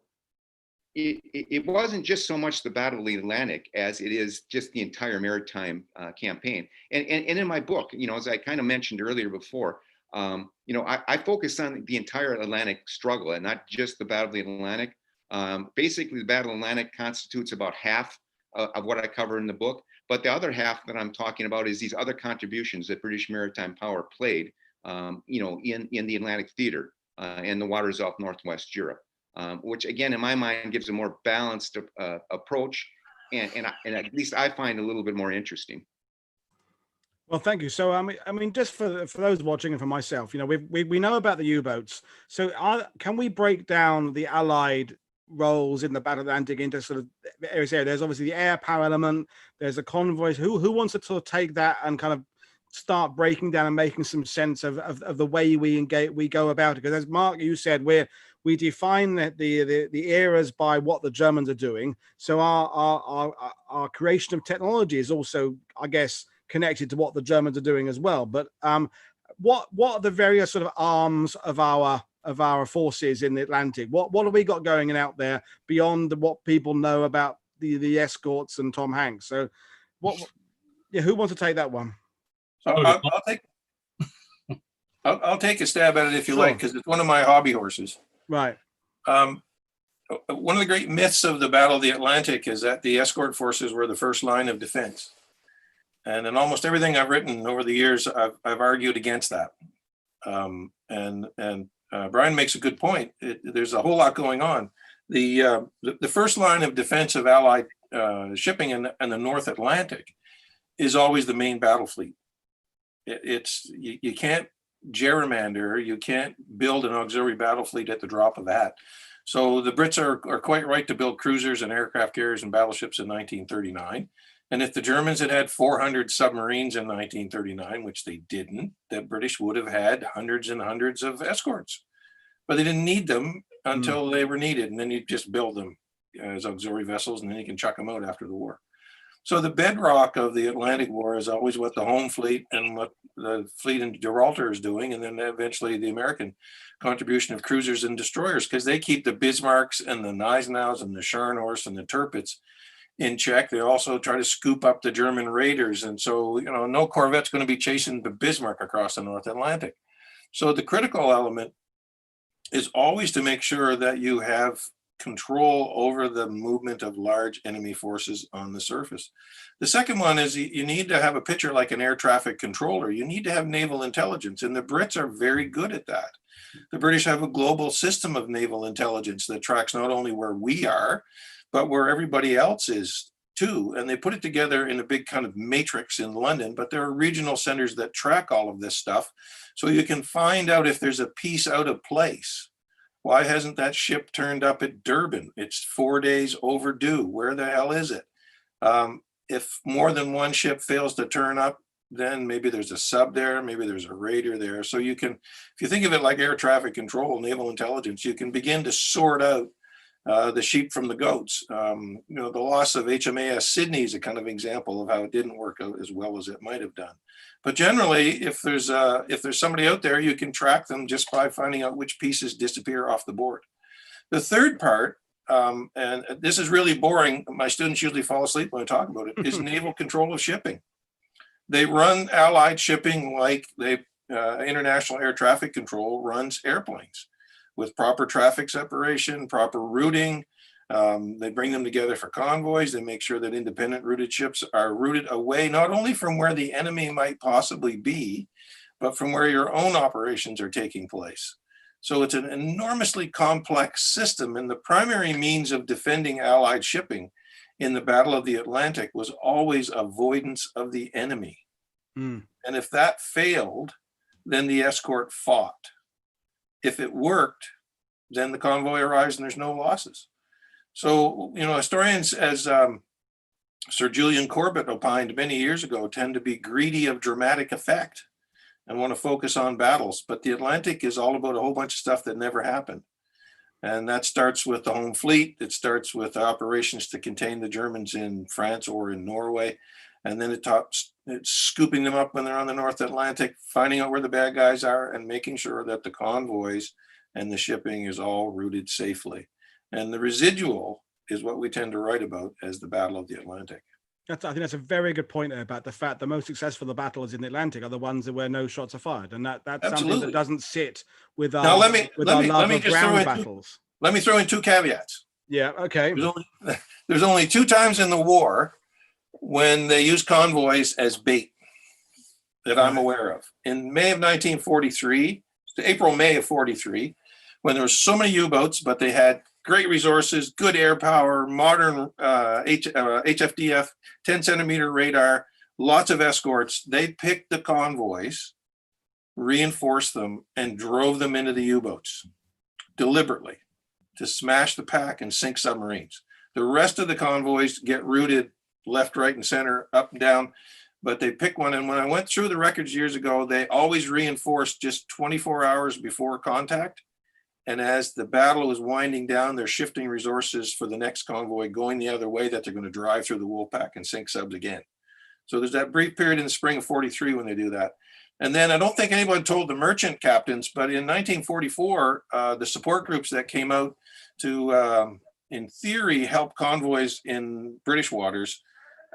it wasn't just so much the Battle of the Atlantic as it is just the entire Maritime Campaign. And in my book, you know, as I kind of mentioned earlier before, you know, I focus on the entire Atlantic struggle and not just the Battle of the Atlantic. Basically, the Battle of the Atlantic constitutes about half of what I cover in the book. But the other half that I'm talking about is these other contributions that British maritime power played, you know, in the Atlantic theater and the waters off Northwest Europe, which again, in my mind, gives a more balanced approach, and at least I find a little bit more interesting. Well, thank you. So, I mean, just for those watching and for myself, you know, we know about the U-boats. So, can we break down the Allied roles in the Battle of the Atlantic into sort of areas here? There's obviously the air power element. There's a convoy. Who wants to sort of take that and kind of start breaking down and making some sense of the way we engage, we go about it? Because as Mark, you said, we define the eras by what the Germans are doing. So our creation of technology is also, I guess, connected to what the Germans are doing as well. But what are the various sort of arms of our forces in the Atlantic? What have we got going out there beyond what people know about the escorts and Tom Hanks? So who wants to take that one? So I'll take a stab at it if you Sure. like, because it's one of my hobby horses. Right. One of the great myths of the Battle of the Atlantic is that the escort forces were the first line of defense. And in almost everything I've written over the years, I've argued against that. Brian makes a good point. There's a whole lot going on. The first line of defense of Allied shipping in the North Atlantic is always the main battle fleet. You can't gerrymander, you can't build an auxiliary battle fleet at the drop of a hat. So the Brits are quite right to build cruisers and aircraft carriers and battleships in 1939. And if the Germans had had 400 submarines in 1939, which they didn't, the British would have had hundreds and hundreds of escorts. But they didn't need them until they were needed. And then you just build them as auxiliary vessels, and then you can chuck them out after the war. So the bedrock of the Atlantic War is always what the home fleet and what the fleet in Gibraltar is doing, and then eventually the American contribution of cruisers and destroyers, because they keep the Bismarcks and the Gneisenau's and the Scharnhorst and the Tirpitz in check. They also try to scoop up the German raiders. And so, no corvette's going to be chasing the Bismarck across the North Atlantic. So the critical element is always to make sure that you have control over the movement of large enemy forces on the surface. The second one is you need to have a picture like an air traffic controller. You need to have naval intelligence, and the Brits are very good at that. The British have a global system of naval intelligence that tracks not only where we are, but where everybody else is too. And they put it together in a big kind of matrix in London, but there are regional centers that track all of this stuff. So you can find out if there's a piece out of place. Why hasn't that ship turned up at Durban? It's 4 days overdue. Where the hell is it? If more than one ship fails to turn up, then maybe there's a sub there, maybe there's a raider there. So you can, if you think of it like air traffic control, naval intelligence, you can begin to sort out the sheep from the goats. The loss of HMAS Sydney is a kind of example of how it didn't work out as well as it might have done. But generally, if there's somebody out there, you can track them just by finding out which pieces disappear off the board. The third part, and this is really boring, my students usually fall asleep when I talk about it, is naval control of shipping. They run Allied shipping like International Air Traffic Control runs airplanes, with proper traffic separation, proper routing. They bring them together for convoys. They make sure that independent routed ships are routed away, not only from where the enemy might possibly be, but from where your own operations are taking place. So it's an enormously complex system. And the primary means of defending Allied shipping in the Battle of the Atlantic was always avoidance of the enemy. And if that failed, then the escort fought. If it worked, then the convoy arrives and there's no losses. So, historians, as Sir Julian Corbett opined many years ago, tend to be greedy of dramatic effect and want to focus on battles. But the Atlantic is all about a whole bunch of stuff that never happened. And that starts with the home fleet. It starts with operations to contain the Germans in France or in Norway. And then it's scooping them up when they're on the North Atlantic, finding out where the bad guys are, and making sure that the convoys and the shipping is all routed safely. And the residual is what we tend to write about as the Battle of the Atlantic. I think that's a very good point there about the fact the most successful battles in the Atlantic are the ones where no shots are fired, and that's Absolutely. Something that doesn't sit with our now. Let me ground battles. Let me throw in two caveats. Yeah. Okay. There's only two times in the war when they use convoys as bait that I'm aware of. In May of 1943, May of 43, when there were so many U-boats, but they had great resources, good air power, modern HFDF, 10 centimeter radar, lots of escorts. They picked the convoys, reinforced them, and drove them into the U-boats deliberately to smash the pack and sink submarines. The rest of the convoys get routed left, right, and center, up and down, but they pick one. And when I went through the records years ago, they always reinforced just 24 hours before contact. And as the battle was winding down, they're shifting resources for the next convoy going the other way that they're going to drive through the Woolpack and sink subs again. So there's that brief period in the spring of 43 when they do that. And then I don't think anyone told the merchant captains, but in 1944, the support groups that came out to, in theory, help convoys in British waters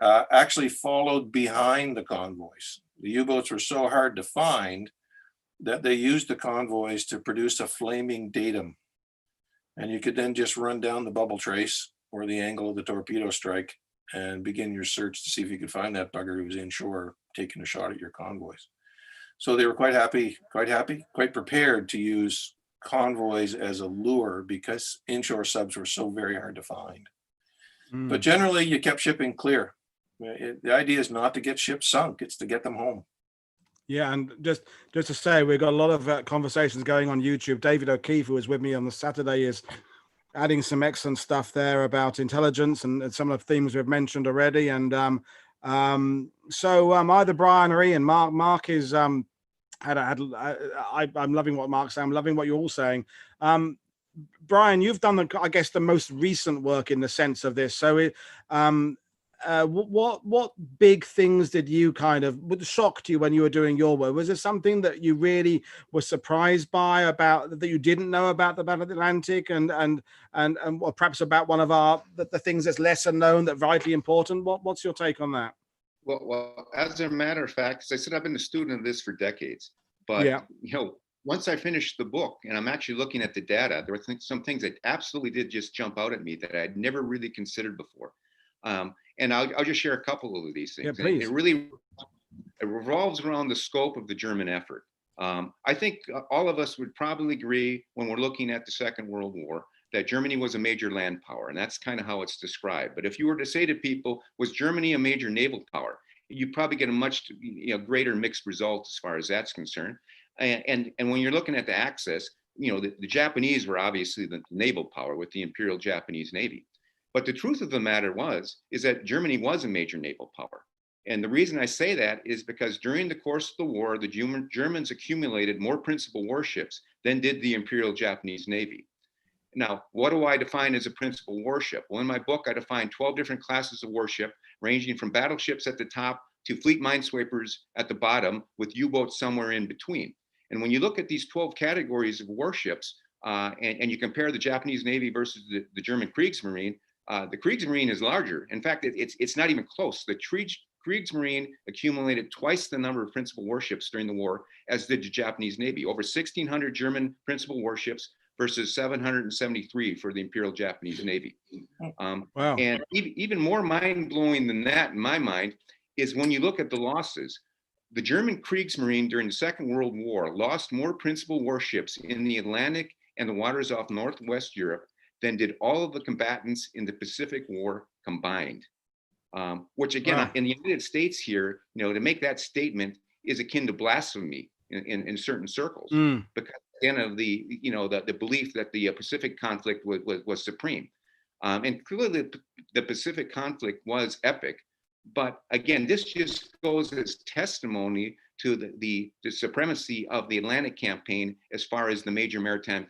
actually followed behind the convoys. The U-boats were so hard to find that they used the convoys to produce a flaming datum. And you could then just run down the bubble trace or the angle of the torpedo strike and begin your search to see if you could find that bugger who was inshore taking a shot at your convoys. So they were quite prepared to use convoys as a lure because inshore subs were so very hard to find. But generally you kept shipping clear. The idea is not to get ships sunk, it's to get them home. Yeah, and just to say, we've got a lot of conversations going on YouTube. David O'Keefe, who was with me on the Saturday, is adding some excellent stuff there about intelligence and some of the themes we've mentioned already. And so either Brian or Ian, Mark is I'm loving what Mark's saying. I'm loving what you're all saying. Brian, you've done I guess the most recent work in the sense of this. So what big things did you what shocked you when you were doing your work? Was there something that you really were surprised by about that you didn't know about the Battle of the Atlantic and or perhaps about one of the things that's lesser known that vitally important? What's your take on that? Well, as a matter of fact, as I said, I've been a student of this for decades, but once I finished the book and I'm actually looking at the data, there were some things that absolutely did just jump out at me that I'd never really considered before. And I'll just share a couple of these things. Yeah, please. It revolves around the scope of the German effort. I think all of us would probably agree when we're looking at the Second World War that Germany was a major land power, and that's kind of how it's described. But if you were to say to people, was Germany a major naval power? You'd probably get a much greater mixed result as far as that's concerned. And when you're looking at the axis, the Japanese were obviously the naval power with the Imperial Japanese Navy. But the truth of the matter is that Germany was a major naval power. And the reason I say that is because during the course of the war, the Germans accumulated more principal warships than did the Imperial Japanese Navy. Now, what do I define as a principal warship? Well, in my book, I define 12 different classes of warship, ranging from battleships at the top to fleet minesweepers at the bottom, with U-boats somewhere in between. And when you look at these 12 categories of warships, and you compare the Japanese Navy versus the German Kriegsmarine, the Kriegsmarine is larger. In fact, it's not even close. The Kriegsmarine accumulated twice the number of principal warships during the war as did the Japanese Navy. Over 1,600 German principal warships versus 773 for the Imperial Japanese Navy. Wow. And even more mind-blowing than that, in my mind, is when you look at the losses. The German Kriegsmarine during the Second World War lost more principal warships in the Atlantic and the waters off Northwest Europe than did all of the combatants in the Pacific War combined. Which again, wow. In the United States here, to make that statement is akin to blasphemy in certain circles, because again of the belief that the Pacific conflict was supreme. And clearly the Pacific conflict was epic. But again, this just goes as testimony to the supremacy of the Atlantic campaign as far as the major maritime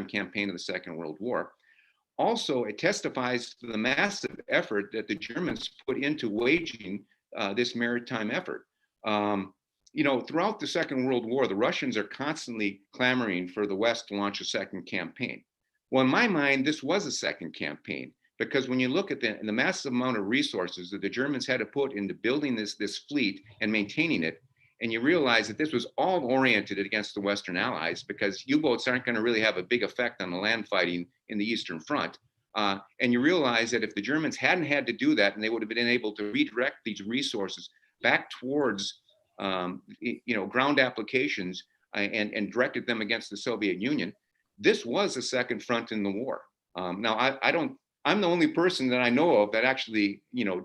campaign of the Second World War. Also, it testifies to the massive effort that the Germans put into waging this maritime effort. Throughout the Second World War, the Russians are constantly clamoring for the West to launch a second campaign. Well, in my mind, this was a second campaign. Because when you look at the massive amount of resources that the Germans had to put into building this fleet and maintaining it, and you realize that this was all oriented against the Western Allies, because U-boats aren't going to really have a big effect on the land fighting in the Eastern Front. And you realize that if the Germans hadn't had to do that, and they would have been able to redirect these resources back towards ground applications and directed them against the Soviet Union, this was a second front in the war. Now, I'm the only person that I know of that actually,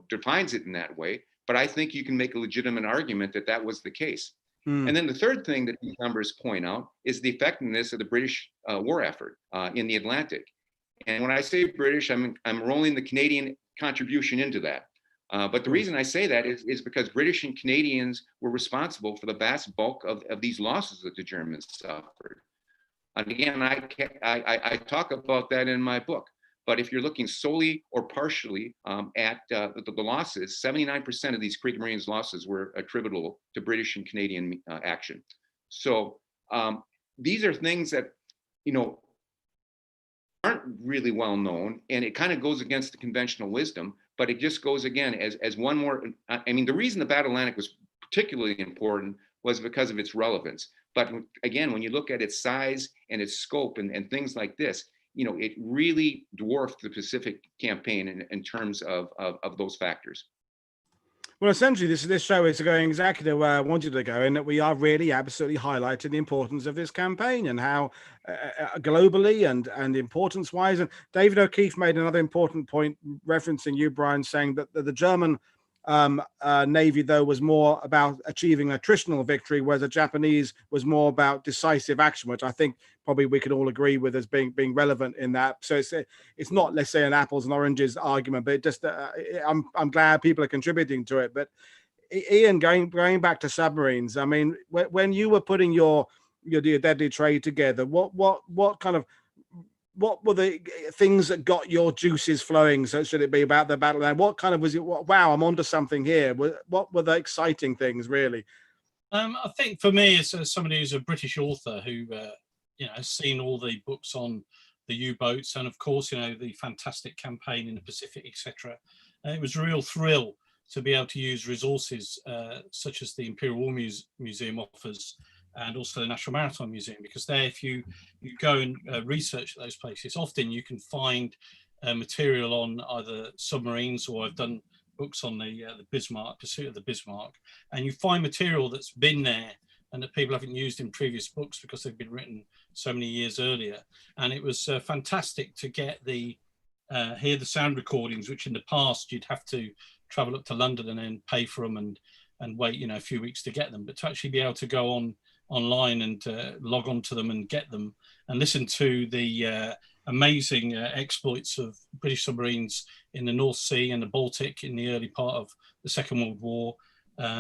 defines it in that way. but I think you can make a legitimate argument that that was the case. Hmm. And then the third thing that these numbers point out is the effectiveness of the British war effort in the Atlantic. And when I say British, I'm rolling the Canadian contribution into that. But the reason I say that is because British and Canadians were responsible for the vast bulk of these losses that the Germans suffered. And again, I talk about that in my book. But if you're looking solely or partially at the losses, 79% of these Kriegsmarine's losses were attributable to British and Canadian action. So these are things that, aren't really well known, and it kind of goes against the conventional wisdom, but it just goes again as one more. I mean, the reason the Battle Atlantic was particularly important was because of its relevance. But again, when you look at its size and its scope and things like this, it really dwarfed the Pacific campaign in terms of those factors. Well, essentially, this show is going exactly where I wanted to go, in that we are really absolutely highlighting the importance of this campaign and how globally and importance-wise. And David O'Keefe made another important point, referencing you, Brian, saying that the German Navy, though, was more about achieving attritional victory, whereas the Japanese was more about decisive action, which I think probably we could all agree with as being relevant in that. So it's not, let's say, an apples and oranges argument, but just I'm glad people are contributing to it. But Ian, going back to submarines, I mean, when you were putting your deadly trade together, what were the things that got your juices flowing? So should it be about the battle? And what kind of was it? Wow, I'm onto something here. What were the exciting things, really? I think for me, as somebody who's a British author who has seen all the books on the U-boats and, of course, the fantastic campaign in the Pacific, etc. It was a real thrill to be able to use resources such as the Imperial War Museum offers, and also the National Maritime Museum, because there, if you go and research those places, often you can find material on either submarines, or I've done books on the Bismarck, Pursuit of the Bismarck, and you find material that's been there and that people haven't used in previous books because they've been written so many years earlier. And it was fantastic to get hear the sound recordings, which in the past you'd have to travel up to London and then pay for them and wait a few weeks to get them, but to actually be able to go online and log on to them and get them and listen to the amazing exploits of British submarines in the North Sea and the Baltic in the early part of the Second World War,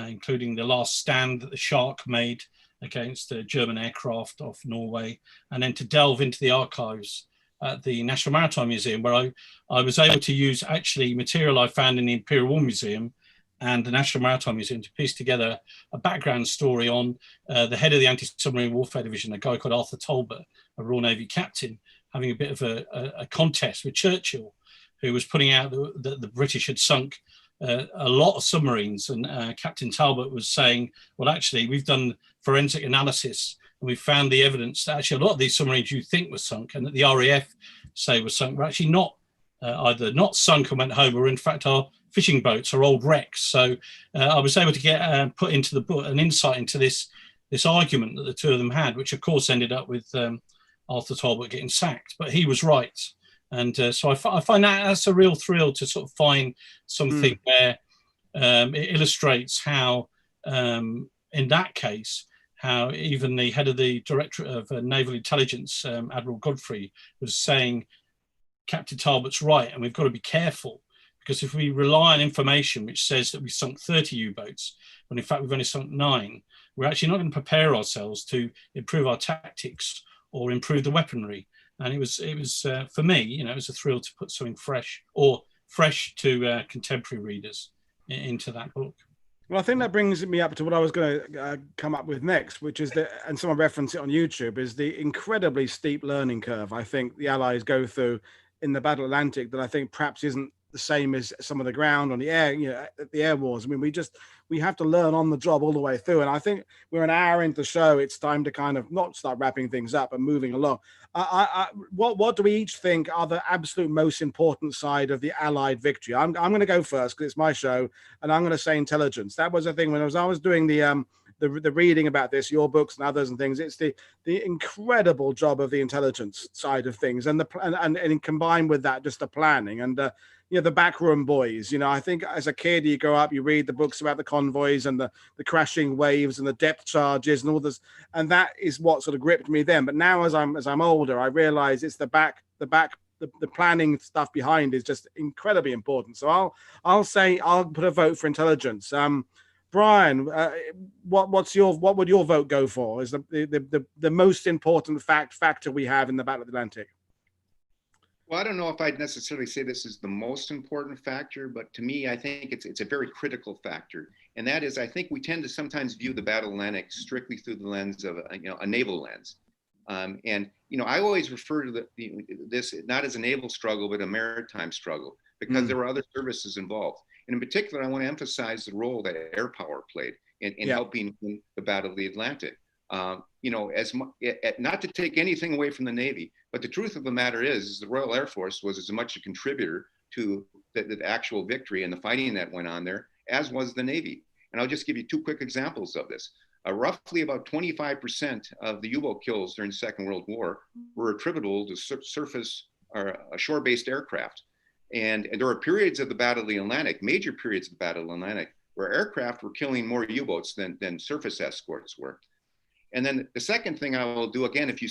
including the last stand that the Shark made against the German aircraft off Norway, and then to delve into the archives at the National Maritime Museum, where I was able to use actually material I found in the Imperial War Museum and the National Maritime Museum to piece together a background story on the head of the Anti-Submarine Warfare Division, a guy called Arthur Talbot, a Royal Navy captain, having a bit of a contest with Churchill, who was putting out that the British had sunk a lot of submarines. And Captain Talbot was saying, well, actually, we've done forensic analysis and we found the evidence that actually a lot of these submarines you think were sunk and that the RAF say were sunk were actually not either not sunk and went home, or in fact are fishing boats or old wrecks. So I was able to get put into the book an insight into this argument that the two of them had, which of course ended up with Arthur Talbot getting sacked, but he was right. And so I find that's a real thrill to sort of find something where it illustrates how, in that case, how even the head of the Directorate of Naval Intelligence, Admiral Godfrey, was saying, Captain Talbot's right, and we've got to be careful, because if we rely on information which says that we sunk 30 U-boats, when in fact we've only sunk 9, we're actually not going to prepare ourselves to improve our tactics or improve the weaponry. And it was for me, it was a thrill to put something fresh to contemporary readers into that book. Well, I think that brings me up to what I was going to come up with next, which is and someone referenced it on YouTube, is the incredibly steep learning curve I think the Allies go through in the Battle Atlantic that I think perhaps isn't the same as some of the ground on the air, the air wars. I mean, we have to learn on the job all the way through. And I think we're an hour into the show. It's time to kind of not start wrapping things up, but moving along. What do we each think are the absolute most important side of the Allied victory? I'm going to go first because it's my show, and I'm going to say intelligence. That was the thing when I was doing the the reading about this, your books and others and things. It's the incredible job of the intelligence side of things, and and combined with that, just the planning and the backroom boys. I think as a kid, you grow up, you read the books about the convoys and the crashing waves and the depth charges and all this, and that is what sort of gripped me then. But now, as I'm older, I realize it's the planning stuff behind is just incredibly important. So I'll say I'll put a vote for intelligence. Brian, what would your vote go for? Is the most important factor we have in the Battle of the Atlantic? Well, I don't know if I'd necessarily say this is the most important factor, but to me, I think it's a very critical factor, and that is, I think we tend to sometimes view the Battle of the Atlantic strictly through the lens of a naval lens, and I always refer to this not as a naval struggle but a maritime struggle, because there were other services involved, and in particular, I want to emphasize the role that air power played in helping win the Battle of the Atlantic. Not to take anything away from the Navy, but the truth of the matter is the Royal Air Force was as much a contributor to the actual victory and the fighting that went on there as was the Navy. And I'll just give you two quick examples of this. Roughly about 25% of the U-boat kills during the Second World War were attributable to surface or shore-based aircraft. And there were periods of the Battle of the Atlantic, major periods of the Battle of the Atlantic, where aircraft were killing more U-boats than surface escorts were. And then the second thing I will do, again, if you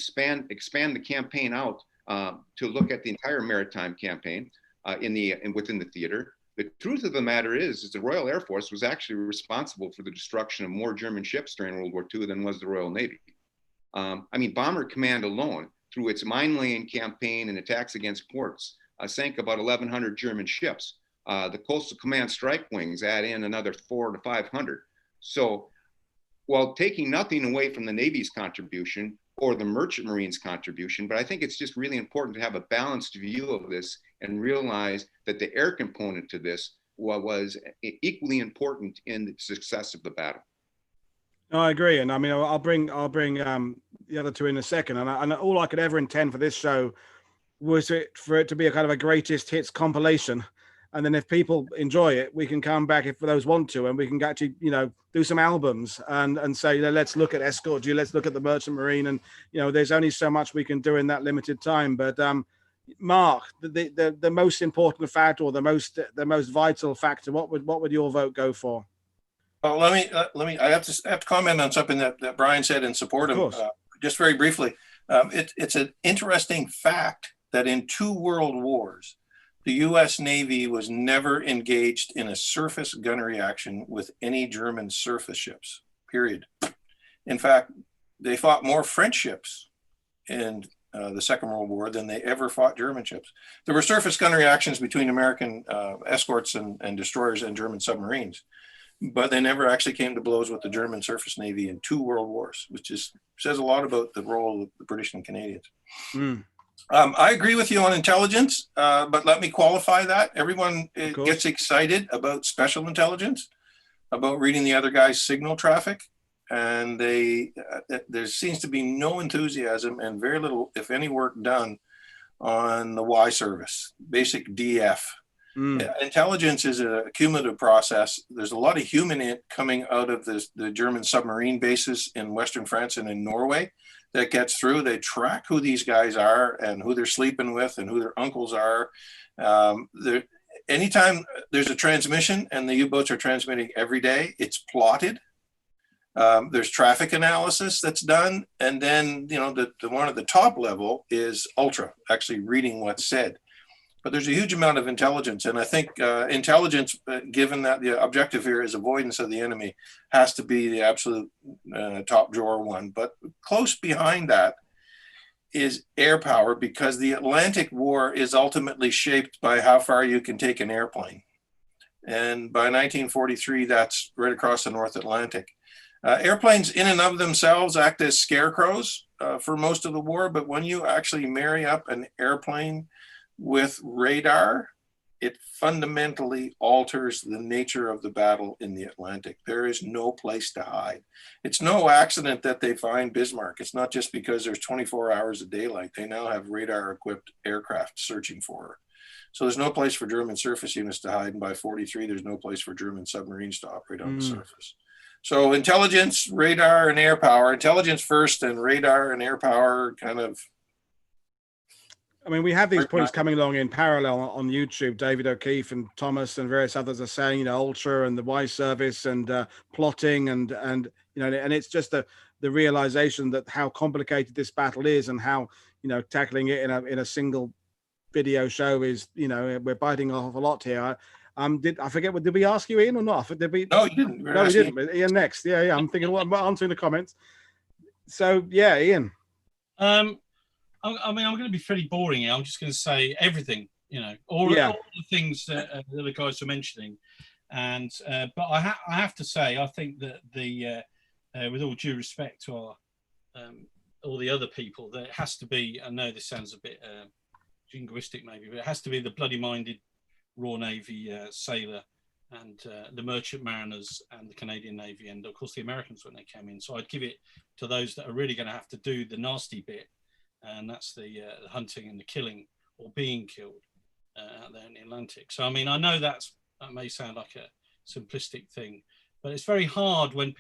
expand the campaign out to look at the entire maritime campaign within the theater, the truth of the matter is the Royal Air Force was actually responsible for the destruction of more German ships during World War II than was the Royal Navy. Bomber Command alone, through its mine-laying campaign and attacks against ports, sank about 1,100 German ships. The Coastal Command Strike Wings add in another 400 to 500. So, while taking nothing away from the Navy's contribution or the Merchant Marines' contribution, but I think it's just really important to have a balanced view of this and realize that the air component to this was equally important in the success of the battle. No, I agree, and I'll bring the other two in a second. And all I could ever intend for this show was for it to be a kind of a greatest hits compilation. And then if people enjoy it, we can come back if those want to, and we can actually, do some albums and say, let's look at Escort, let's look at the Merchant Marine. And, there's only so much we can do in that limited time. But Mark, the most important factor or the most vital factor, what would your vote go for? Well, let me, I have to comment on something that Brian said in support of, just very briefly. It's an interesting fact that in 2 world wars, the U.S. Navy was never engaged in a surface gunnery action with any German surface ships, period. In fact, they fought more French ships in the Second World War than they ever fought German ships. There were surface gunnery actions between American escorts and destroyers and German submarines, but they never actually came to blows with the German surface Navy in 2 world wars, which says a lot about the role of the British and Canadians. I agree with you on intelligence, but let me qualify that. Everyone gets excited about special intelligence, about reading the other guy's signal traffic, and there seems to be no enthusiasm and very little, if any, work done on the Y service, basic DF. Intelligence is a cumulative process. There's a lot of human coming out of the German submarine bases in Western France and in Norway that gets through. They track who these guys are and who they're sleeping with and who their uncles are. Anytime there's a transmission, and the U-boats are transmitting every day, it's plotted. There's traffic analysis that's done. And then, the one at the top level is ultra, actually reading what's said. But there's a huge amount of intelligence. And I think intelligence, given that the objective here is avoidance of the enemy, has to be the absolute top drawer one. But close behind that is air power, because the Atlantic War is ultimately shaped by how far you can take an airplane. And by 1943, that's right across the North Atlantic. Airplanes in and of themselves act as scarecrows for most of the war. But when you actually marry up an airplane with radar, it fundamentally alters the nature of the battle in the Atlantic. There is no place to hide. It's no accident that they find Bismarck. It's not just because there's 24 hours of daylight. They now have radar-equipped aircraft searching for her. So there's no place for German surface units to hide. And by 43, there's no place for German submarines to operate on the surface. So intelligence, radar, and air power. Intelligence first, and radar and air power kind of. I mean, we have these points coming along in parallel on YouTube. David O'Keefe and Thomas and various others are saying, you know, Ultra and the Y service and plotting and you know, and it's just the realization that how complicated this battle is and how, you know, tackling it in a single video show is, you know, we're biting off a lot here. Did I forget? Did we ask you, Ian, or not? Did we? No, you didn't. No, we didn't. Ian next. Yeah. I'm thinking. I'm answering the comments. So yeah, Ian. I mean, I'm going to be pretty boring here. I'm just going to say everything. You know, all the things that the guys are mentioning, and but I have to say, I think that with all due respect to our all the other people, there has to be. I know this sounds a bit jingoistic, maybe, but it has to be the bloody-minded Royal Navy sailor and the merchant mariners and the Canadian Navy, and of course the Americans when they came in. So I'd give it to those that are really going to have to do the nasty bit, and that's the hunting and the killing or being killed out there in the Atlantic. So I mean, I know that may sound like a simplistic thing, but it's very hard when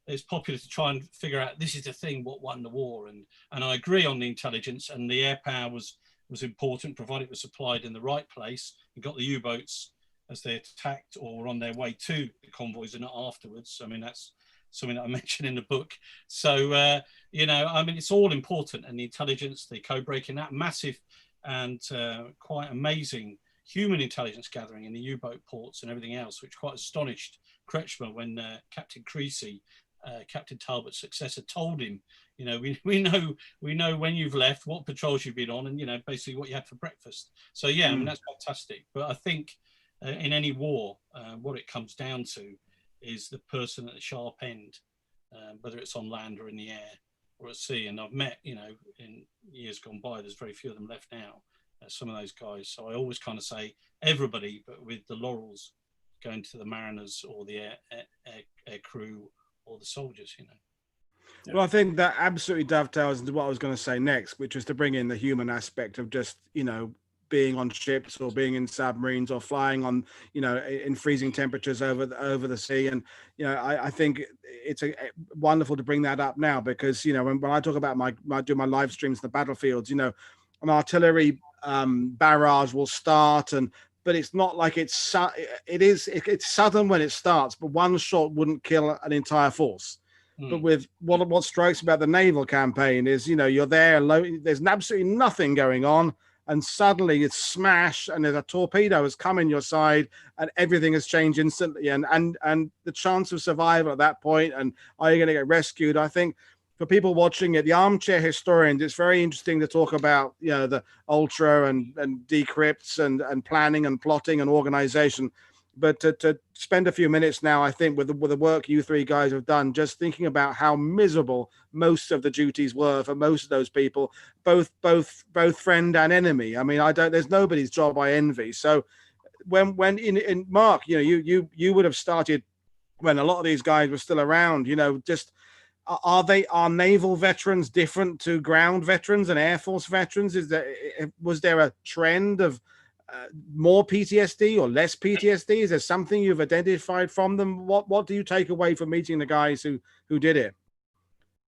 it's popular to try and figure out this is the thing, what won the war, and I agree on the intelligence, and the air power was important, provided it was supplied in the right place and got the U-boats as they attacked or were on their way to the convoys and not afterwards. I mean, that's something that I mentioned in the book. So, you know, I mean, it's all important. And the intelligence, the code breaking, that massive and quite amazing human intelligence gathering in the U-boat ports and everything else, which quite astonished Kretschmer when Captain Creasy, Captain Talbot's successor, told him, you know, we know when you've left, what patrols you've been on, and, you know, basically what you had for breakfast. So yeah, I mean, that's fantastic. But I think in any war, what it comes down to is the person at the sharp end, whether it's on land or in the air or at sea. And I've met, you know, in years gone by, there's very few of them left now, some of those guys. So I always kind of say everybody, but with the laurels going to the mariners or the air crew or the soldiers, you know. Yeah. Well, I think that absolutely dovetails into what I was going to say next, which was to bring in the human aspect of just, you know, being on ships or being in submarines or flying on, you know, in freezing temperatures over the sea. And, you know, I think it's wonderful to bring that up now because, you know, when I talk about I do my live streams in the battlefields, you know, an artillery barrage will start but it's not like it's sudden when it starts, but one shot wouldn't kill an entire force. But with what strikes about the naval campaign is, you know, you're there, there's absolutely nothing going on, and suddenly it's smash, and there's a torpedo has come in your side, and everything has changed instantly, and the chance of survival at that point, and are you going to get rescued? I think for people watching it, the armchair historians, it's very interesting to talk about, you know, the ultra and decrypts and planning and plotting and organization. But to spend a few minutes now, I think with the work you three guys have done, just thinking about how miserable most of the duties were for most of those people, both friend and enemy. I mean, there's nobody's job I envy. So when in Mark, you know, you would have started when a lot of these guys were still around, you know, just are naval veterans different to ground veterans and Air Force veterans? Was there a trend of more PTSD or less PTSD? Is there something you've identified from them? What do you take away from meeting the guys who did it?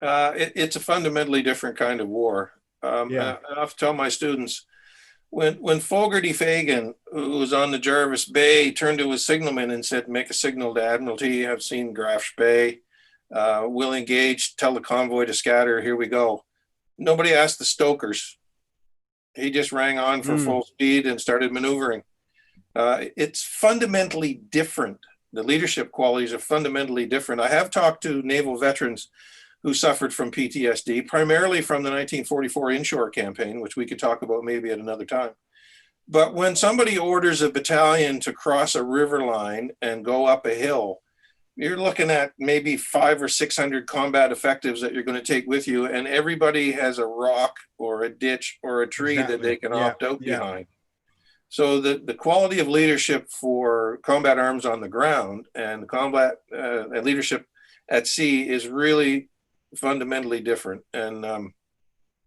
It's a fundamentally different kind of war. I have to tell my students, when Fogarty Fagan, who was on the Jervis Bay, turned to his signalman and said, "Make a signal to Admiralty, I've seen Graf's Bay, we'll engage, tell the convoy to scatter, here we go." Nobody asked the stokers. He just rang on for full speed and started maneuvering. It's fundamentally different. The leadership qualities are fundamentally different. I have talked to naval veterans who suffered from PTSD, primarily from the 1944 inshore campaign, which we could talk about maybe at another time. But when somebody orders a battalion to cross a river line and go up a hill, you're looking at maybe 500 or 600 combat effectives that you're going to take with you, and everybody has a rock or a ditch or a tree that they can opt out behind. So the quality of leadership for combat arms on the ground and combat and leadership at sea is really fundamentally different. And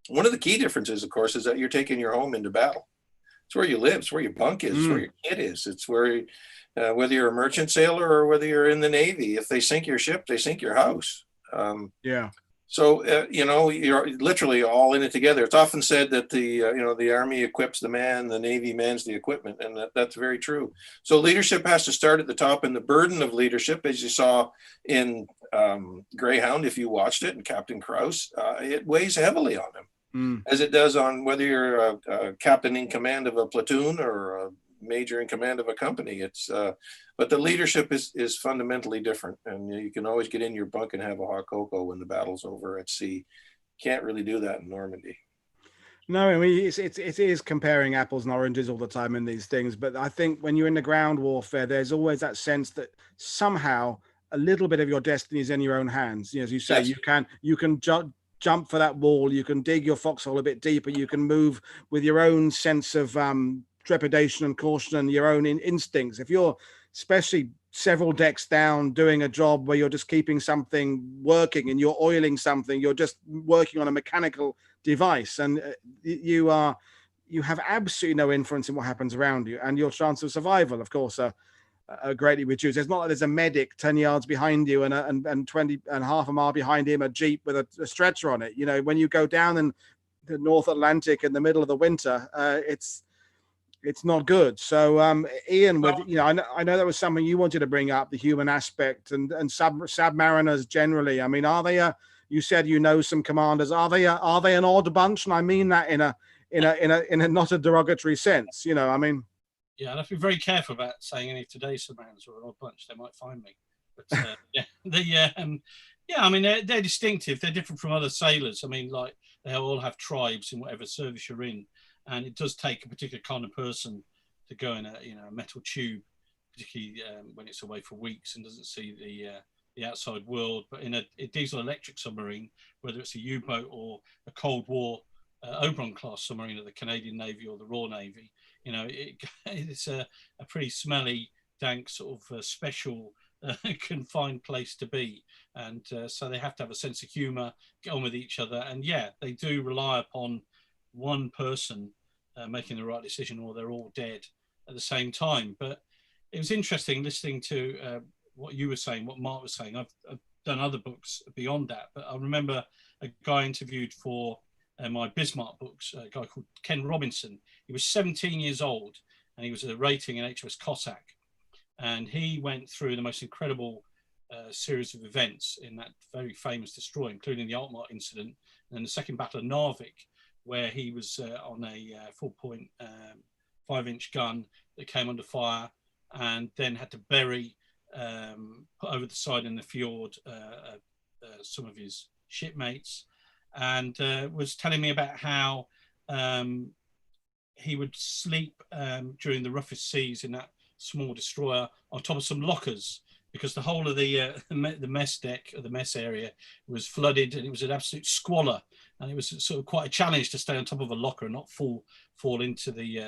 one of the key differences, of course, is that you're taking your home into battle. It's where you live. It's where your bunk is. It's where Mm. your kid is. It's where, whether you're a merchant sailor or whether you're in the Navy, if they sink your ship, they sink your house. Yeah. So, you're literally all in it together. It's often said that the Army equips the man, the Navy mans the equipment, and that's very true. So leadership has to start at the top, and the burden of leadership, as you saw in Greyhound, if you watched it, and Captain Krause, it weighs heavily on him, as it does on whether you're a captain in command of a platoon or a major in command of a company. But the leadership is fundamentally different, and you can always get in your bunk and have a hot cocoa when the battle's over at sea. Can't really do that in Normandy. No, I mean it is comparing apples and oranges all the time in these things, but I think when you're in the ground warfare, there's always that sense that somehow a little bit of your destiny is in your own hands. As you say, Yes. you can jump for that wall, you can dig your foxhole a bit deeper, you can move with your own sense of trepidation and caution and your own instincts. If you're especially several decks down doing a job where you're just keeping something working and you're oiling something, you're just working on a mechanical device, and you have absolutely no influence in what happens around you, and your chance of survival, of course, are greatly reduced. It's not like there's a medic 10 yards behind you and 20 and half a mile behind him a jeep with a stretcher on it. When you go down in the North Atlantic in the middle of the winter, it's not good. So Ian, with I know that was something you wanted to bring up, the human aspect and submariners generally. I mean, are they you said some commanders, are they an odd bunch? And I mean that in a not a derogatory sense. I mean, yeah, and I have to be very careful about saying any of today's submariners are an odd bunch. They might find me. But I mean, they're distinctive. They're different from other sailors. I mean, like they all have tribes in whatever service you're in. And it does take a particular kind of person to go in a metal tube, particularly when it's away for weeks and doesn't see the outside world. But in a diesel electric submarine, whether it's a U-boat or a Cold War Oberon class submarine of the Canadian Navy or the Royal Navy, it's a pretty smelly, dank sort of special confined place to be. And so they have to have a sense of humor, get on with each other. And yeah, they do rely upon one person making the right decision, or they're all dead at the same time. But it was interesting listening to what you were saying, what Mark was saying. I've done other books beyond that, but I remember a guy interviewed for my Bismarck books, a guy called Ken Robinson. He was 17 years old, and he was a rating in HMS Cossack, and he went through the most incredible series of events in that very famous destroyer, including the Altmark incident and the Second Battle of Narvik, where he was on a 4.5-inch gun that came under fire, and then had to bury, put over the side in the fjord, some of his shipmates, and was telling me about how he would sleep during the roughest seas in that small destroyer on top of some lockers, because the whole of the mess deck, or the mess area, was flooded, and it was an absolute squalor. And it was sort of quite a challenge to stay on top of a locker and not fall into the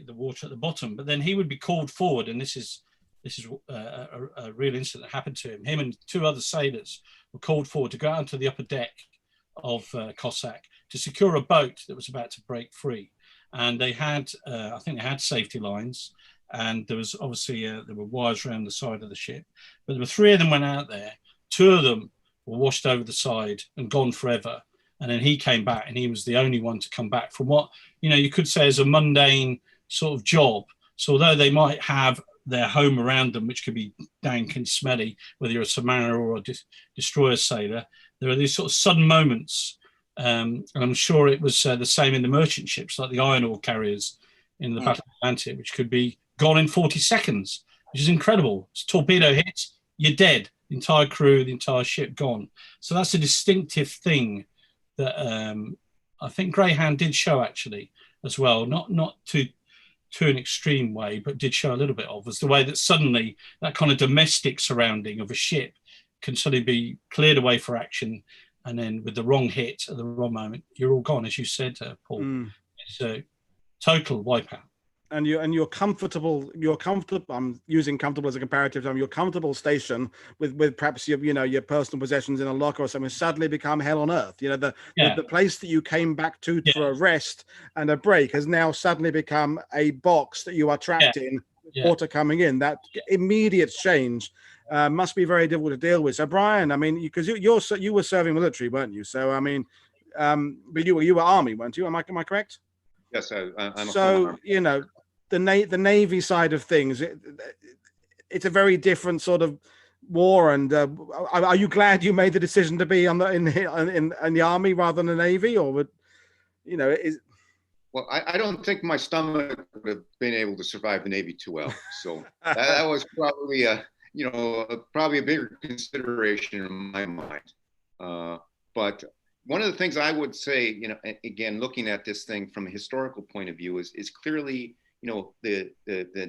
water at the bottom. But then he would be called forward, and this is a real incident that happened to him. Him and two other sailors were called forward to go out onto the upper deck of Cossack to secure a boat that was about to break free. And they had, I think they had safety lines, and there was obviously there were wires around the side of the ship. But there were three of them went out there. Two of them were washed over the side and gone forever. And then he came back, and he was the only one to come back from what, you could say is a mundane sort of job. So although they might have their home around them, which could be dank and smelly, whether you're a submariner or a destroyer sailor, there are these sort of sudden moments. And I'm sure it was the same in the merchant ships, like the iron ore carriers in the Battle of Atlantic, which could be gone in 40 seconds, which is incredible. As torpedo hits, you're dead. The entire crew, the entire ship gone. So that's a distinctive thing that I think Greyhound did show actually as well, not to an extreme way, but did show a little bit of, was the way that suddenly that kind of domestic surrounding of a ship can suddenly be cleared away for action, and then with the wrong hit at the wrong moment, you're all gone, as you said, Paul. It's a total wipeout. and you're comfortable. You're comfortable. I'm using comfortable as a comparative term. Your comfortable station with perhaps your personal possessions in a locker or something suddenly become hell on earth. You know, the place that you came back to for a rest and a break has now suddenly become a box that you are trapped in. Water coming in. That immediate change must be very difficult to deal with. So Brian, I mean, because you were serving military, weren't you? So I mean, but you were Army, weren't you? Am I correct? Yes, I'm so you know, the Navy side of things, it's a very different sort of war. And are you glad you made the decision to be in the Army rather than the Navy, or would Well, I don't think my stomach would have been able to survive the Navy too well. So that was probably probably a bigger consideration in my mind. But one of the things I would say, you know, again, looking at this thing from a historical point of view, is clearly, you know, the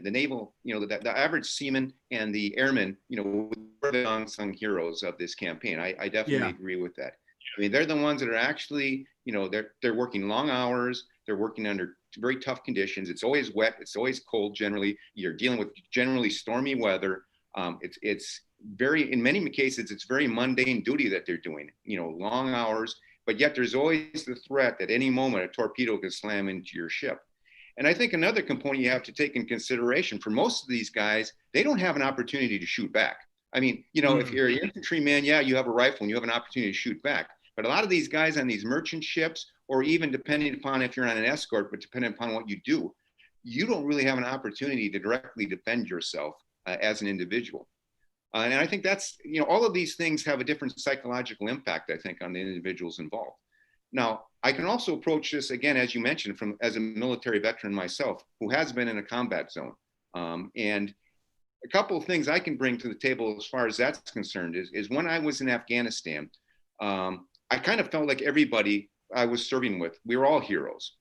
naval, you know, the average seaman and the airmen, you know, were the unsung heroes of this campaign. I definitely agree with that. I mean, they're the ones that are actually, you know, they're working long hours. They're working under very tough conditions. It's always wet. It's always cold. Generally, you're dealing with generally stormy weather. It's very, in many cases, it's very mundane duty that they're doing. You know, long hours, but yet there's always the threat that any moment a torpedo could slam into your ship. And I think another component you have to take in consideration for most of these guys, they don't have an opportunity to shoot back. I mean, you know, if you're an infantryman, yeah, you have a rifle and you have an opportunity to shoot back. But a lot of these guys on these merchant ships, or even depending upon if you're on an escort, but depending upon what you do, you don't really have an opportunity to directly defend yourself as an individual. And I think that's, you know, all of these things have a different psychological impact, I think, on the individuals involved. Now, I can also approach this, again, as you mentioned, as a military veteran myself, who has been in a combat zone. And a couple of things I can bring to the table as far as that's concerned is when I was in Afghanistan, I kind of felt like everybody I was serving with, we were all heroes.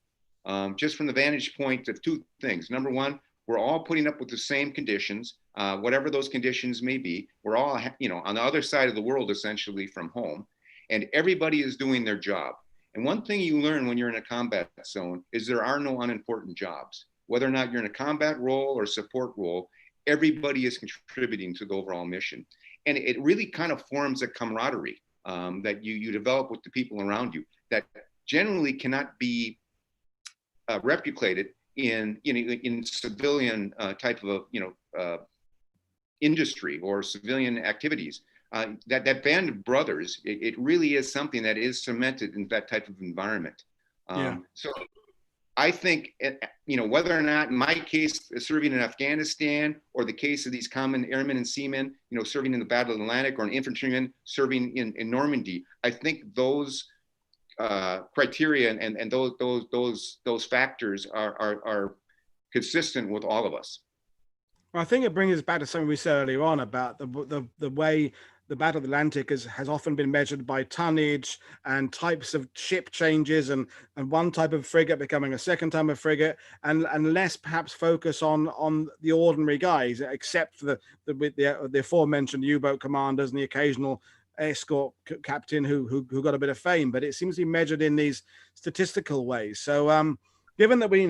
Just from the vantage point of two things. Number one, we're all putting up with the same conditions, whatever those conditions may be. We're all, you know, on the other side of the world, essentially from home, and everybody is doing their job. And one thing you learn when you're in a combat zone is there are no unimportant jobs. Whether or not you're in a combat role or support role, everybody is contributing to the overall mission. And it really kind of forms a camaraderie that you develop with the people around you that generally cannot be replicated in civilian type of industry or civilian activities. That band of brothers, it really is something that is cemented in that type of environment. So I think, you know, whether or not, in my case, serving in Afghanistan, or the case of these common airmen and seamen, you know, serving in the Battle of the Atlantic, or an infantryman serving in Normandy, I think those criteria and those factors are consistent with all of us. Well, I think it brings us back to something we said earlier on about the way the Battle of the Atlantic has often been measured by tonnage and types of ship changes, and one type of frigate becoming a second type of frigate, and less perhaps focus on the ordinary guys, except for the aforementioned U-boat commanders and the occasional escort captain who got a bit of fame. But it seems to be measured in these statistical ways. So given that we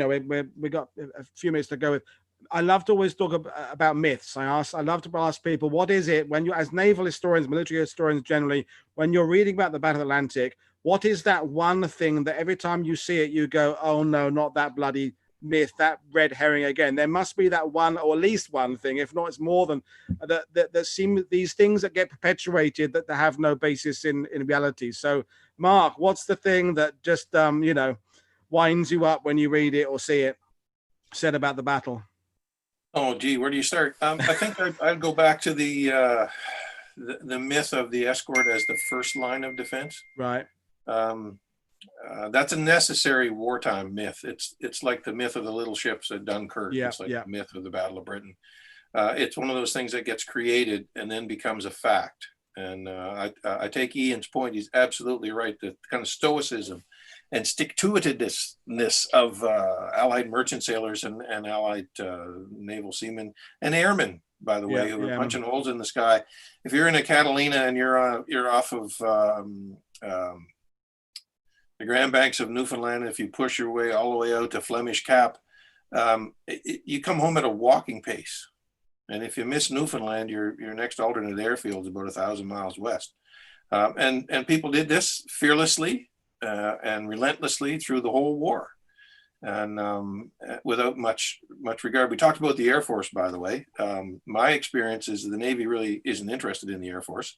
got a few minutes to go with, I love to always talk about myths. I love to ask people, what is it when you, as naval historians, military historians generally, when you're reading about the Battle of the Atlantic, what is that one thing that every time you see it, you go, oh no, not that bloody myth, that red herring again? There must be that one, or at least one thing, if not, it's more than that seem these things that get perpetuated that they have no basis in reality. So, Mark, what's the thing that just winds you up when you read it or see it said about the battle? Oh, gee, where do you start? I think I'd go back to the myth of the escort as the first line of defense. Right. That's a necessary wartime myth. It's like the myth of the little ships at Dunkirk. It's like the myth of the Battle of Britain. It's one of those things that gets created and then becomes a fact. And I take Ian's point. He's absolutely right. The kind of stoicism and stick-to-itiveness of Allied merchant sailors and Allied naval seamen and airmen, by the way, who are punching holes in the sky. If you're in a Catalina and you're off of the Grand Banks of Newfoundland, if you push your way all the way out to Flemish Cap, you come home at a walking pace. And if you miss Newfoundland, your next alternate airfield is about 1,000 miles west. And people did this fearlessly and relentlessly through the whole war, and without much regard. We talked about the Air Force, by the way. My experience is the Navy really isn't interested in the Air Force.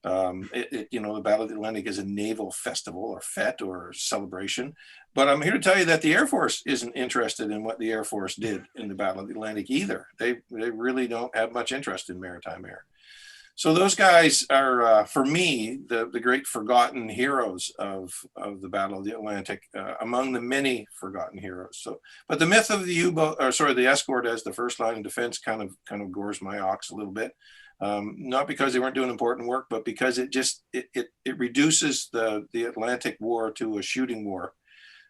The Battle of the Atlantic is a naval festival or fete or celebration. But I'm here to tell you that the Air Force isn't interested in what the Air Force did in the Battle of the Atlantic either. They really don't have much interest in maritime air. So those guys are, for me, the great forgotten heroes of the Battle of the Atlantic, among the many forgotten heroes. So, but the myth of the Escort as the first line of defense kind of gores my ox a little bit. Not because they weren't doing important work, but because it reduces the Atlantic War to a shooting war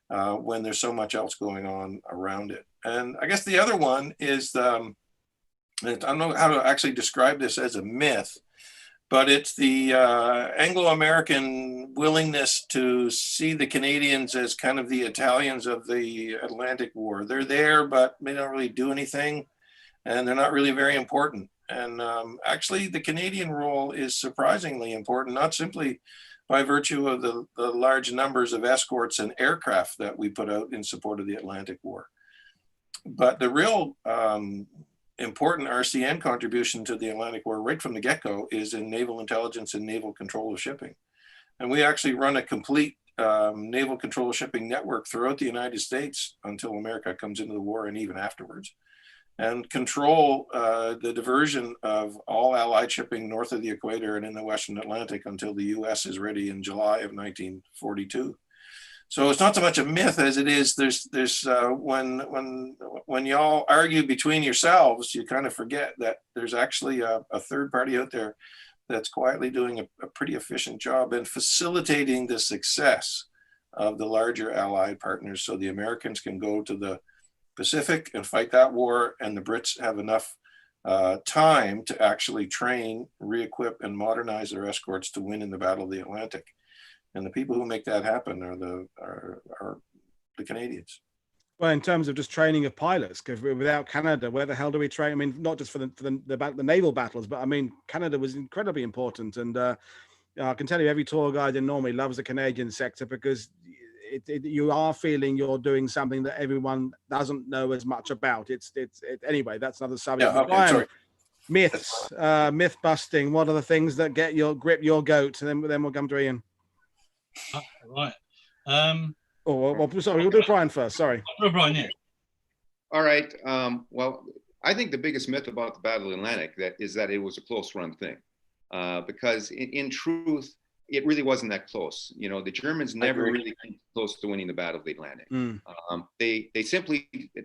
when there's so much else going on around it. And I guess the other one is, I don't know how to actually describe this as a myth, but it's the Anglo-American willingness to see the Canadians as kind of the Italians of the Atlantic War. They're there, but they don't really do anything, and they're not really very important. And actually, the Canadian role is surprisingly important, not simply by virtue of the large numbers of escorts and aircraft that we put out in support of the Atlantic War, but the real important RCN contribution to the Atlantic War right from the get-go is in naval intelligence and naval control of shipping. And we actually run a complete naval control of shipping network throughout the United States until America comes into the war and even afterwards, and control the diversion of all Allied shipping north of the equator and in the Western Atlantic until the US is ready in July of 1942. So it's not so much a myth as it is, when y'all argue between yourselves, you kind of forget that there's actually a third party out there that's quietly doing a pretty efficient job in facilitating the success of the larger Allied partners, so the Americans can go to the Pacific and fight that war, and the Brits have enough time to actually train, re-equip, and modernize their escorts to win in the Battle of the Atlantic. And the people who make that happen are the Canadians. Well, in terms of just training of pilots, because without Canada, where the hell do we train? I mean, not just for the naval battles, but I mean, Canada was incredibly important. And I can tell you, every tour guide in Normandy loves the Canadian sector, because you are feeling you're doing something that everyone doesn't know as much about. Anyway, that's another subject. Yeah, okay, sorry. Myths, myth busting. What are the things that grip your goat? And then we'll come to Ian. Right. Sorry, we'll do Brian first. Sorry. Brian, yeah. All right. Well, I think the biggest myth about the Battle of the Atlantic is that it was a close run thing, because in truth, it really wasn't that close. The Germans never really came close to winning the Battle of the Atlantic. They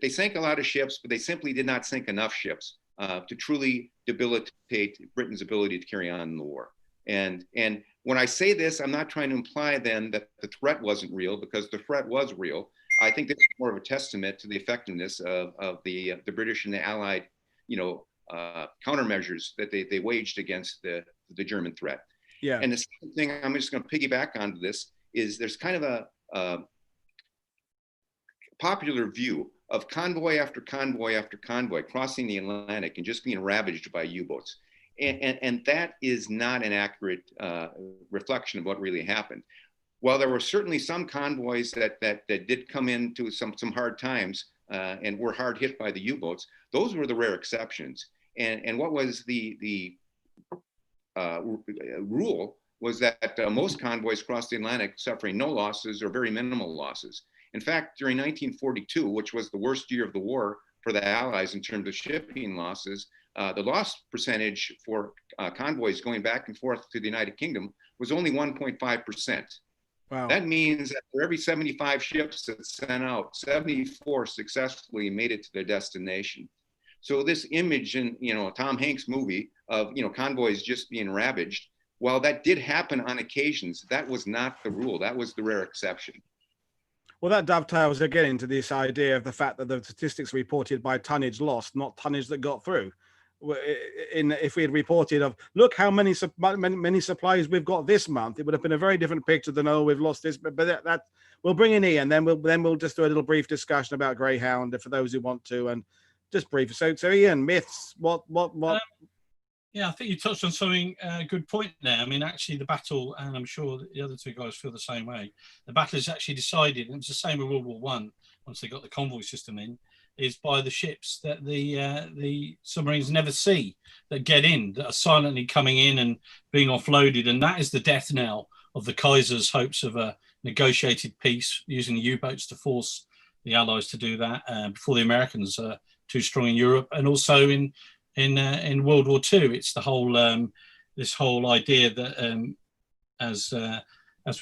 sank a lot of ships, but they simply did not sink enough ships to truly debilitate Britain's ability to carry on in the war. And when I say this, I'm not trying to imply then that the threat wasn't real, because the threat was real. I think this is more of a testament to the effectiveness of the British and the Allied, countermeasures that they waged against the German threat. Yeah. And the second thing I'm just going to piggyback onto this is there's kind of a popular view of convoy after convoy after convoy crossing the Atlantic and just being ravaged by U-boats. And that is not an accurate reflection of what really happened. While there were certainly some convoys that did come into some hard times and were hard hit by the U-boats, those were the rare exceptions. And what was the rule was that most convoys crossed the Atlantic suffering no losses or very minimal losses. In fact, during 1942, which was the worst year of the war for the Allies in terms of shipping losses, the loss percentage for convoys going back and forth to the United Kingdom was only 1.5%. Wow. That means that for every 75 ships that sent out, 74 successfully made it to their destination. So this image in Tom Hanks movie of convoys just being ravaged, while that did happen on occasions, that was not the rule. That was the rare exception. Well, that dovetails again into this idea of the fact that the statistics reported by tonnage lost, not tonnage that got through. if we had reported of, look how many supplies we've got this month, it would have been a very different picture than, oh, we've lost this. But that we'll bring in Ian, then we'll just do a little brief discussion about Greyhound for those who want to, and just brief. So Ian, myths. What? Yeah, I think you touched on something good point there. I mean, actually, the battle, and I'm sure the other two guys feel the same way. The battle is actually decided, and it was the same with World War One. Once they got the convoy system in, is by the ships that the submarines never see, that get in, that are silently coming in and being offloaded, and that is the death knell of the Kaiser's hopes of a negotiated peace, using the U-boats to force the Allies to do that before the Americans are too strong in Europe, and also in World War II. It's the whole this whole idea that as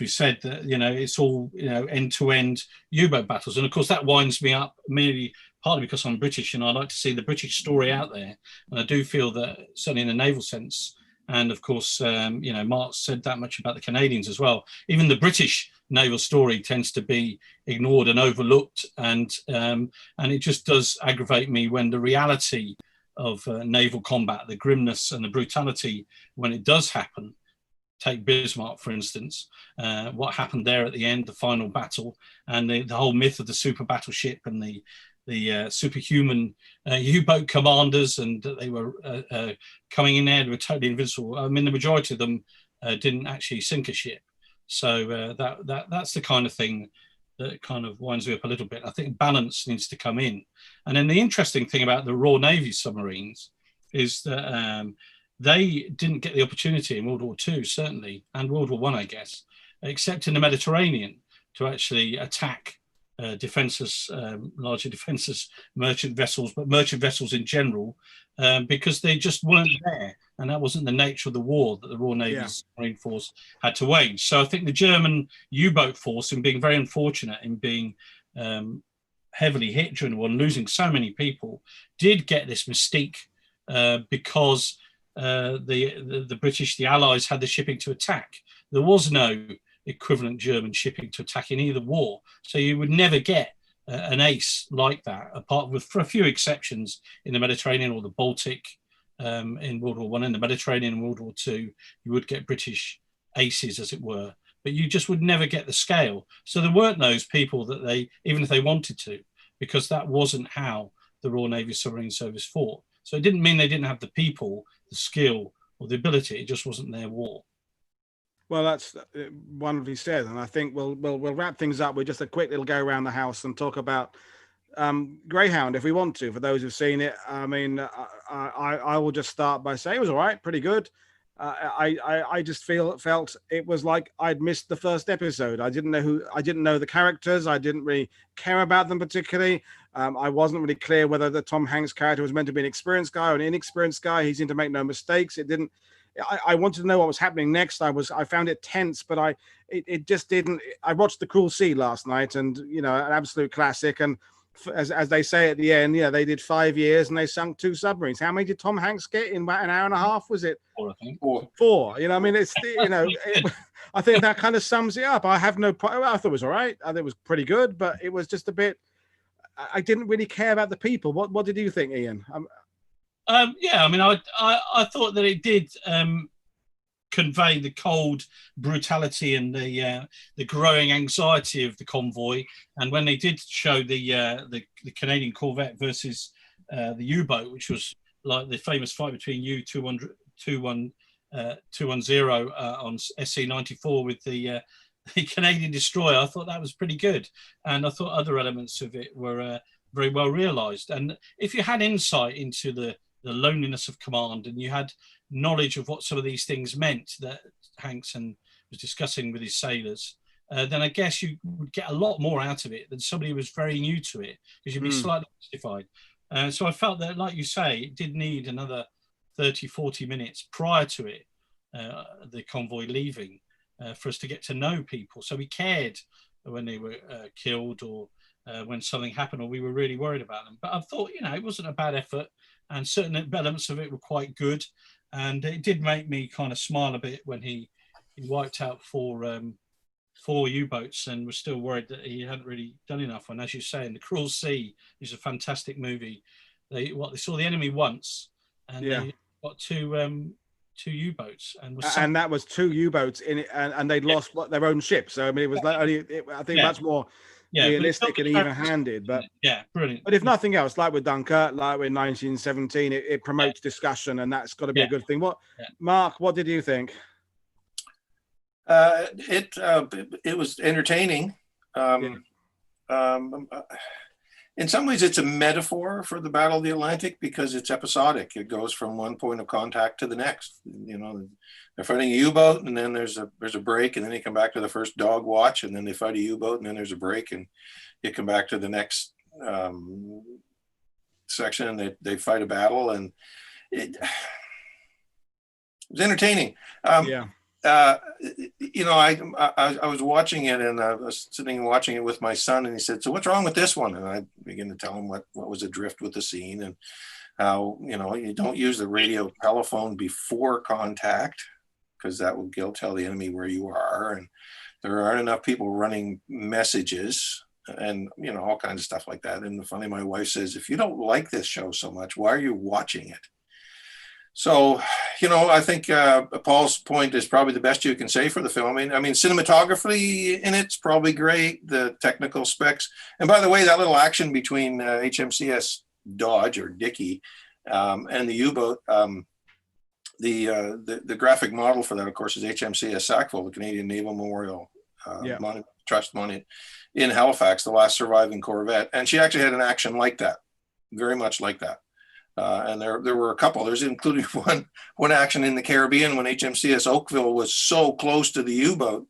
we said, that it's all end-to-end U-boat battles, and of course that winds me up merely partly because I'm British and I like to see the British story out there, and I do feel that certainly in a naval sense, and of course Mark said that much about the Canadians as well. Even the British naval story tends to be ignored and overlooked, and it just does aggravate me when the reality of naval combat, the grimness and the brutality when it does happen. Take Bismarck, for instance, what happened there at the end, the final battle, and the whole myth of the super battleship and the superhuman U-boat commanders, and that they were coming in there, they were totally invincible. I mean, the majority of them didn't actually sink a ship. So that's the kind of thing that kind of winds me up a little bit. I think balance needs to come in. And then the interesting thing about the Royal Navy submarines is that they didn't get the opportunity in World War II, certainly, and World War I guess, except in the Mediterranean, to actually attack defenseless, largely defenseless merchant vessels, but merchant vessels in general, because they just weren't there. And that wasn't the nature of the war that the Royal Navy submarine force had to wage. So I think the German U-boat force, in being very unfortunate in being heavily hit during the war and losing so many people, did get this mystique because the British, the Allies, had the shipping to attack. There was no equivalent German shipping to attack in either war. So you would never get an ace like that, apart with for a few exceptions in the Mediterranean or the Baltic in World War I, in the Mediterranean in World War II, you would get British aces, as it were, but you just would never get the scale. So there weren't those people that they, even if they wanted to, because that wasn't how the Royal Navy Submarine Service fought. So it didn't mean they didn't have the people, the skill, or the ability. It just wasn't their war. Well, that's wonderfully said, and I think we'll wrap things up with just a quick little go around the house and talk about Greyhound, if we want to. For those who've seen it, I mean, I will just start by saying it was all right, pretty good. I just felt it was like I'd missed the first episode. I didn't know the characters. I didn't really care about them particularly. I wasn't really clear whether the Tom Hanks character was meant to be an experienced guy or an inexperienced guy. He seemed to make no mistakes. It didn't. I wanted to know what was happening next. I found it tense, but it just didn't. I watched The Cruel Sea last night, and an absolute classic. And as they say at the end, they did 5 years and they sunk 2 submarines. How many did Tom Hanks get in about an hour and a half? Was it 4? I think 4. I mean, it's I think that kind of sums it up. I have no. I thought it was all right. I think it was pretty good, but it was just a bit. I didn't really care about the people. What did you think, Ian? Yeah, I mean, I thought that it did convey the cold brutality and the growing anxiety of the convoy. And when they did show the Canadian corvette versus the U-boat, which was like the famous fight between U-210 on SC-94 with the Canadian destroyer, I thought that was pretty good. And I thought other elements of it were very well realised. And if you had insight into the loneliness of command, and you had knowledge of what some of these things meant that Hanks was discussing with his sailors, then I guess you would get a lot more out of it than somebody who was very new to it, because you'd be slightly mystified. So I felt that, like you say, it did need another 30, 40 minutes prior to it, the convoy leaving, for us to get to know people. So we cared when they were killed or when something happened, or we were really worried about them. But I thought, it wasn't a bad effort, and certain elements of it were quite good. And it did make me kind of smile a bit when he wiped out 4 U-boats and was still worried that he hadn't really done enough. And as you say, in The Cruel Sea is a fantastic movie. They saw the enemy once, and Yeah. they got two U-boats, and was And that was two U-boats in it, and they'd lost their own ship. So I mean, it was like only I think Yeah. much more yeah, but it's realistic and not- even-handed. But brilliant. if nothing else, like with Dunkirk, like with 1917, it promotes discussion, and that's got to be a good thing. Mark, what did you think? It was entertaining. In some ways, it's a metaphor for the Battle of the Atlantic because it's episodic. It goes from one point of contact to the next. You know, they're fighting a U-boat, and then there's a break, and then you come back to the first dog watch, and then they fight a U-boat, and then there's a break, and you come back to the next section, and they fight a battle, and it was entertaining. You know, I was watching it, and I was sitting and watching it with my son, and he said, "So what's wrong with this one?" And I began to tell him what was adrift with the scene, and how, you know, you don't use the radio telephone before contact because that will tell the enemy where you are, and there aren't enough people running messages, and, you know, all kinds of stuff like that. And funny, my wife says, "If you don't like this show so much, why are you watching it?" So, you know, I think Paul's point is probably the best you can say for the film. I mean, cinematography in it's probably great, the technical specs. And by the way, that little action between HMCS Dodge or Dickey and the U-boat, the graphic model for that, of course, is HMCS Sackville, the Canadian Naval Memorial Trust Monument in Halifax, the last surviving corvette. And she actually had an action like that, very much like that. And there were a couple. There's including one action in the Caribbean when HMCS Oakville was so close to the U-boat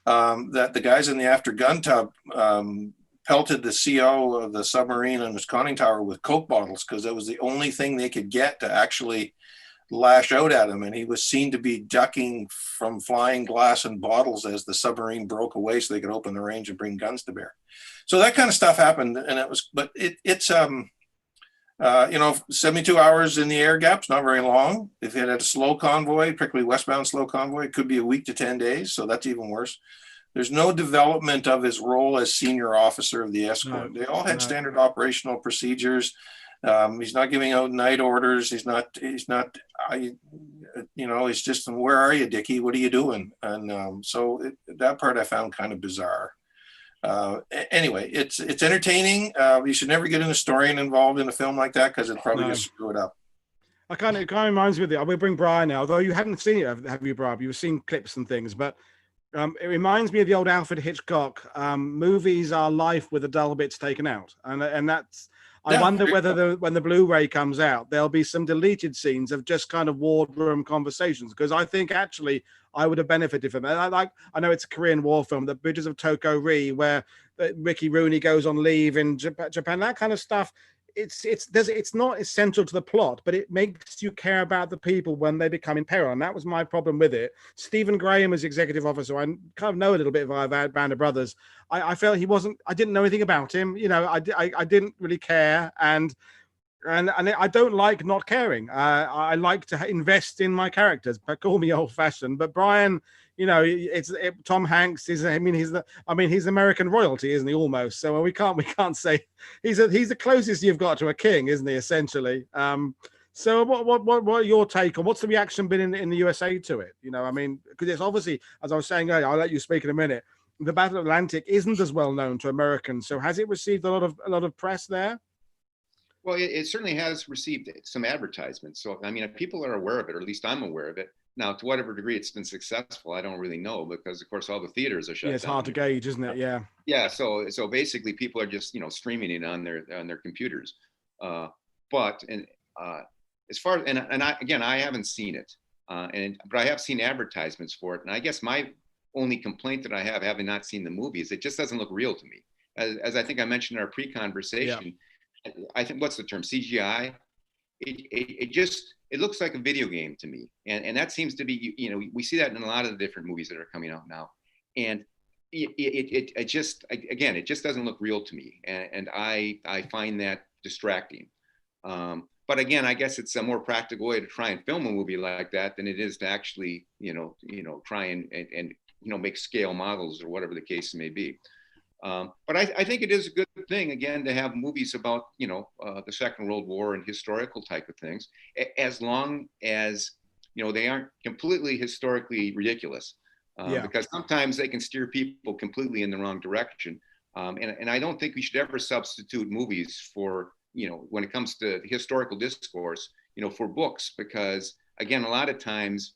that the guys in the after gun tub pelted the CO of the submarine on his conning tower with Coke bottles because that was the only thing they could get to actually lash out at him. And he was seen to be ducking from flying glass and bottles as the submarine broke away so they could open the range and bring guns to bear. So that kind of stuff happened, and it's you know, 72 hours in the air gap's not very long. If it had a slow convoy, particularly westbound slow convoy, it could be a week to 10 days. So that's even worse. There's no development of his role as senior officer of the escort. They all had standard operational procedures. He's not giving out night orders. He's not, you know, he's just, "Where are you, Dickie? What are you doing?" And that part I found kind of bizarre. Anyway, it's entertaining. You should never get an historian involved in a film like that because it'll probably just screw it up. It kind of reminds me of we'll bring Brian now, although you haven't seen it, have you, Brian? You've seen clips and things, but it reminds me of the old Alfred Hitchcock movies are life with the dull bits taken out, and that's. I wonder whether when the Blu-ray comes out, there'll be some deleted scenes of just kind of wardroom conversations, because I think actually I would have benefited from it. I know it's a Korean War film, The Bridges of Toko-ri, where Ricky Rooney goes on leave in Japan, that kind of stuff. It's not essential to the plot, but it makes you care about the people when they become in peril, and that was my problem with it. Stephen Graham as executive officer, I kind of know a little bit via Band of Brothers. I felt he wasn't. I didn't know anything about him. You know, I didn't really care, and I don't like not caring. I like to invest in my characters. But call me old-fashioned, but Brian, you know, Tom Hanks is. He's American royalty, isn't he? Almost. So we can't say he's the closest you've got to a king, isn't he? Essentially. So what are your take on what's the reaction been in the USA to it? You know, I mean, because it's obviously, as I was saying earlier, I'll let you speak in a minute. The Battle of the Atlantic isn't as well known to Americans. So has it received a lot of press there? Well, it certainly has received some advertisements. So, I mean, people are aware of it, or at least I'm aware of it. Now, to whatever degree it's been successful, I don't really know, because, of course, all the theaters are shut down. It's hard to gauge, isn't it? Yeah. Yeah. So basically, people are just, you know, streaming it on their computers. But as far and I haven't seen it, but I have seen advertisements for it, and I guess my only complaint that I have, having not seen the movie, is it just doesn't look real to me. As I think I mentioned in our pre-conversation. Yeah. I think, what's the term, CGI? It looks like a video game to me, and that seems to be, you know, we see that in a lot of the different movies that are coming out now, and it just doesn't look real to me, and I find that distracting. But again, I guess it's a more practical way to try and film a movie like that than it is to actually, you know, try and you know, make scale models or whatever the case may be. But I think it is a good thing, again, to have movies about, the Second World War and historical type of things, as long as, they aren't completely historically ridiculous. Because sometimes they can steer people completely in the wrong direction. And I don't think we should ever substitute movies for, when it comes to historical discourse, for books, because again, a lot of times,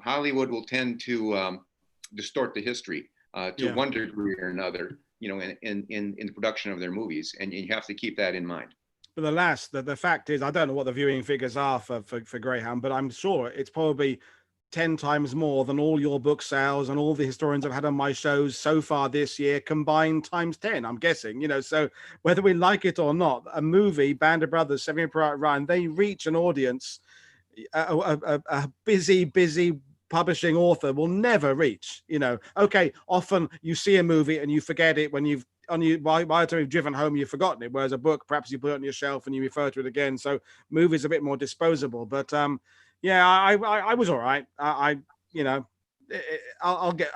Hollywood will tend to distort the history to one degree or another, in the production of their movies. And you have to keep that in mind. But the fact is, I don't know what the viewing figures are for Greyhound, but I'm sure it's probably 10 times more than all your book sales and all the historians I've had on my shows so far this year combined times 10, I'm guessing, so whether we like it or not, a movie, Band of Brothers, 7 Year Private Ryan, they reach an audience a busy publishing author will never reach. Okay, often you see a movie and you forget it when by the time you've driven home, you've forgotten it. Whereas a book, perhaps you put it on your shelf and you refer to it again. So movies are a bit more disposable. But I was all right. I'll get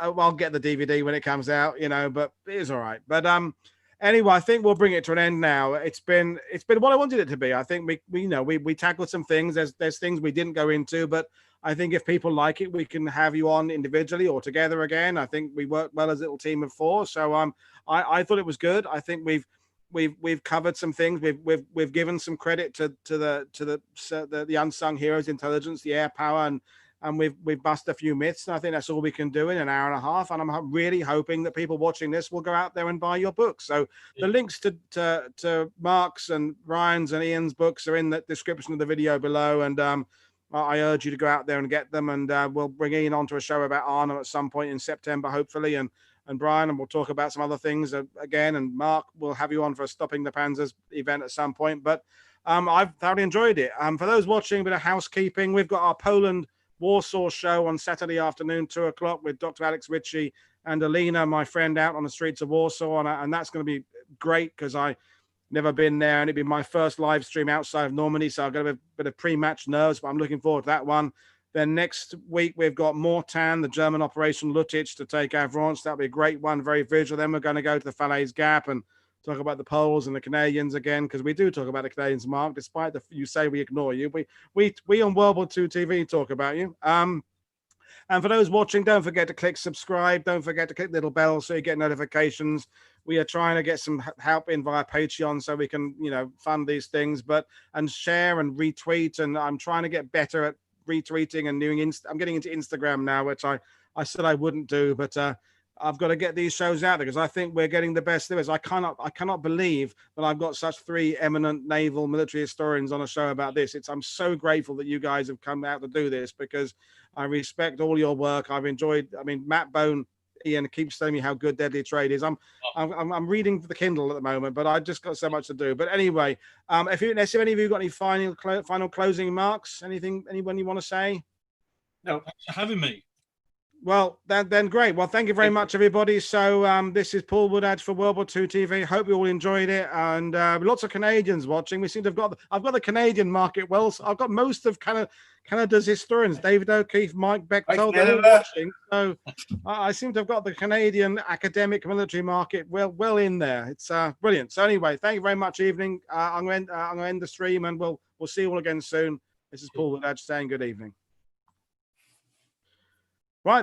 the DVD when it comes out, but it is all right. But anyway, I think we'll bring it to an end now. It's been what I wanted it to be. I think we tackled some things. There's things we didn't go into, but I think if people like it, we can have you on individually or together again. I think we work well as a little team of 4. So I thought it was good. I think we've covered some things. We've given some credit to the unsung heroes, intelligence, the air power, and we've busted a few myths. And I think that's all we can do in an hour and a half. And I'm really hoping that people watching this will go out there and buy your books. So the links to Mark's and Ryan's and Ian's books are in the description of the video below. And I urge you to go out there and get them. And we'll bring Ian onto a show about Arnhem at some point in September, hopefully. And Brian, and we'll talk about some other things again. And Mark, we'll have you on for a Stopping the Panzers event at some point. But I've thoroughly enjoyed it. For those watching, a bit of housekeeping. We've got our Poland Warsaw show on Saturday afternoon, 2:00, with Dr. Alex Ritchie and Alina, my friend, out on the streets of Warsaw. And that's going to be great because I've never been there. And it'll be my first live stream outside of Normandy. So I've got a bit of pre-match nerves, but I'm looking forward to that one. Then next week, we've got Mortan, the German Operation Lutich, to take Avranches. That'll be a great one, very visual. Then we're going to go to the Falaise Gap and talk about the Poles and the Canadians again, because we do talk about the Canadians, Mark, despite you say we ignore you. We on World War II TV talk about you. And for those watching, don't forget to click subscribe. Don't forget to click the little bell so you get notifications. We are trying to get some help in via Patreon so we can, fund these things, and share and retweet. And I'm trying to get better at retweeting and doing I'm getting into Instagram now, which I said I wouldn't do, but I've got to get these shows out there because I think we're getting the best there is. I cannot believe that I've got such 3 eminent naval military historians on a show about this. I'm so grateful that you guys have come out to do this because I respect all your work. I've enjoyed. Matt Bone, Ian keeps telling me how good Deadly Trade is. I'm reading the Kindle at the moment, but I just got so much to do. But anyway, if any of you got any final closing remarks, anyone you want to say? No, thanks for having me. Well, then great. Well, thank you very much, everybody. So this is Paul Woodadge for World War II TV. Hope you all enjoyed it, and lots of Canadians watching. We seem to have I've got the Canadian market well. So I've got most of Canada's historians, David O'Keefe, Mike Bechtold, they're all watching. So I seem to have got the Canadian academic military market well in there. It's brilliant. So anyway, thank you very much. Evening. I'm going to end the stream, and we'll see you all again soon. This is Paul Woodadge saying good evening.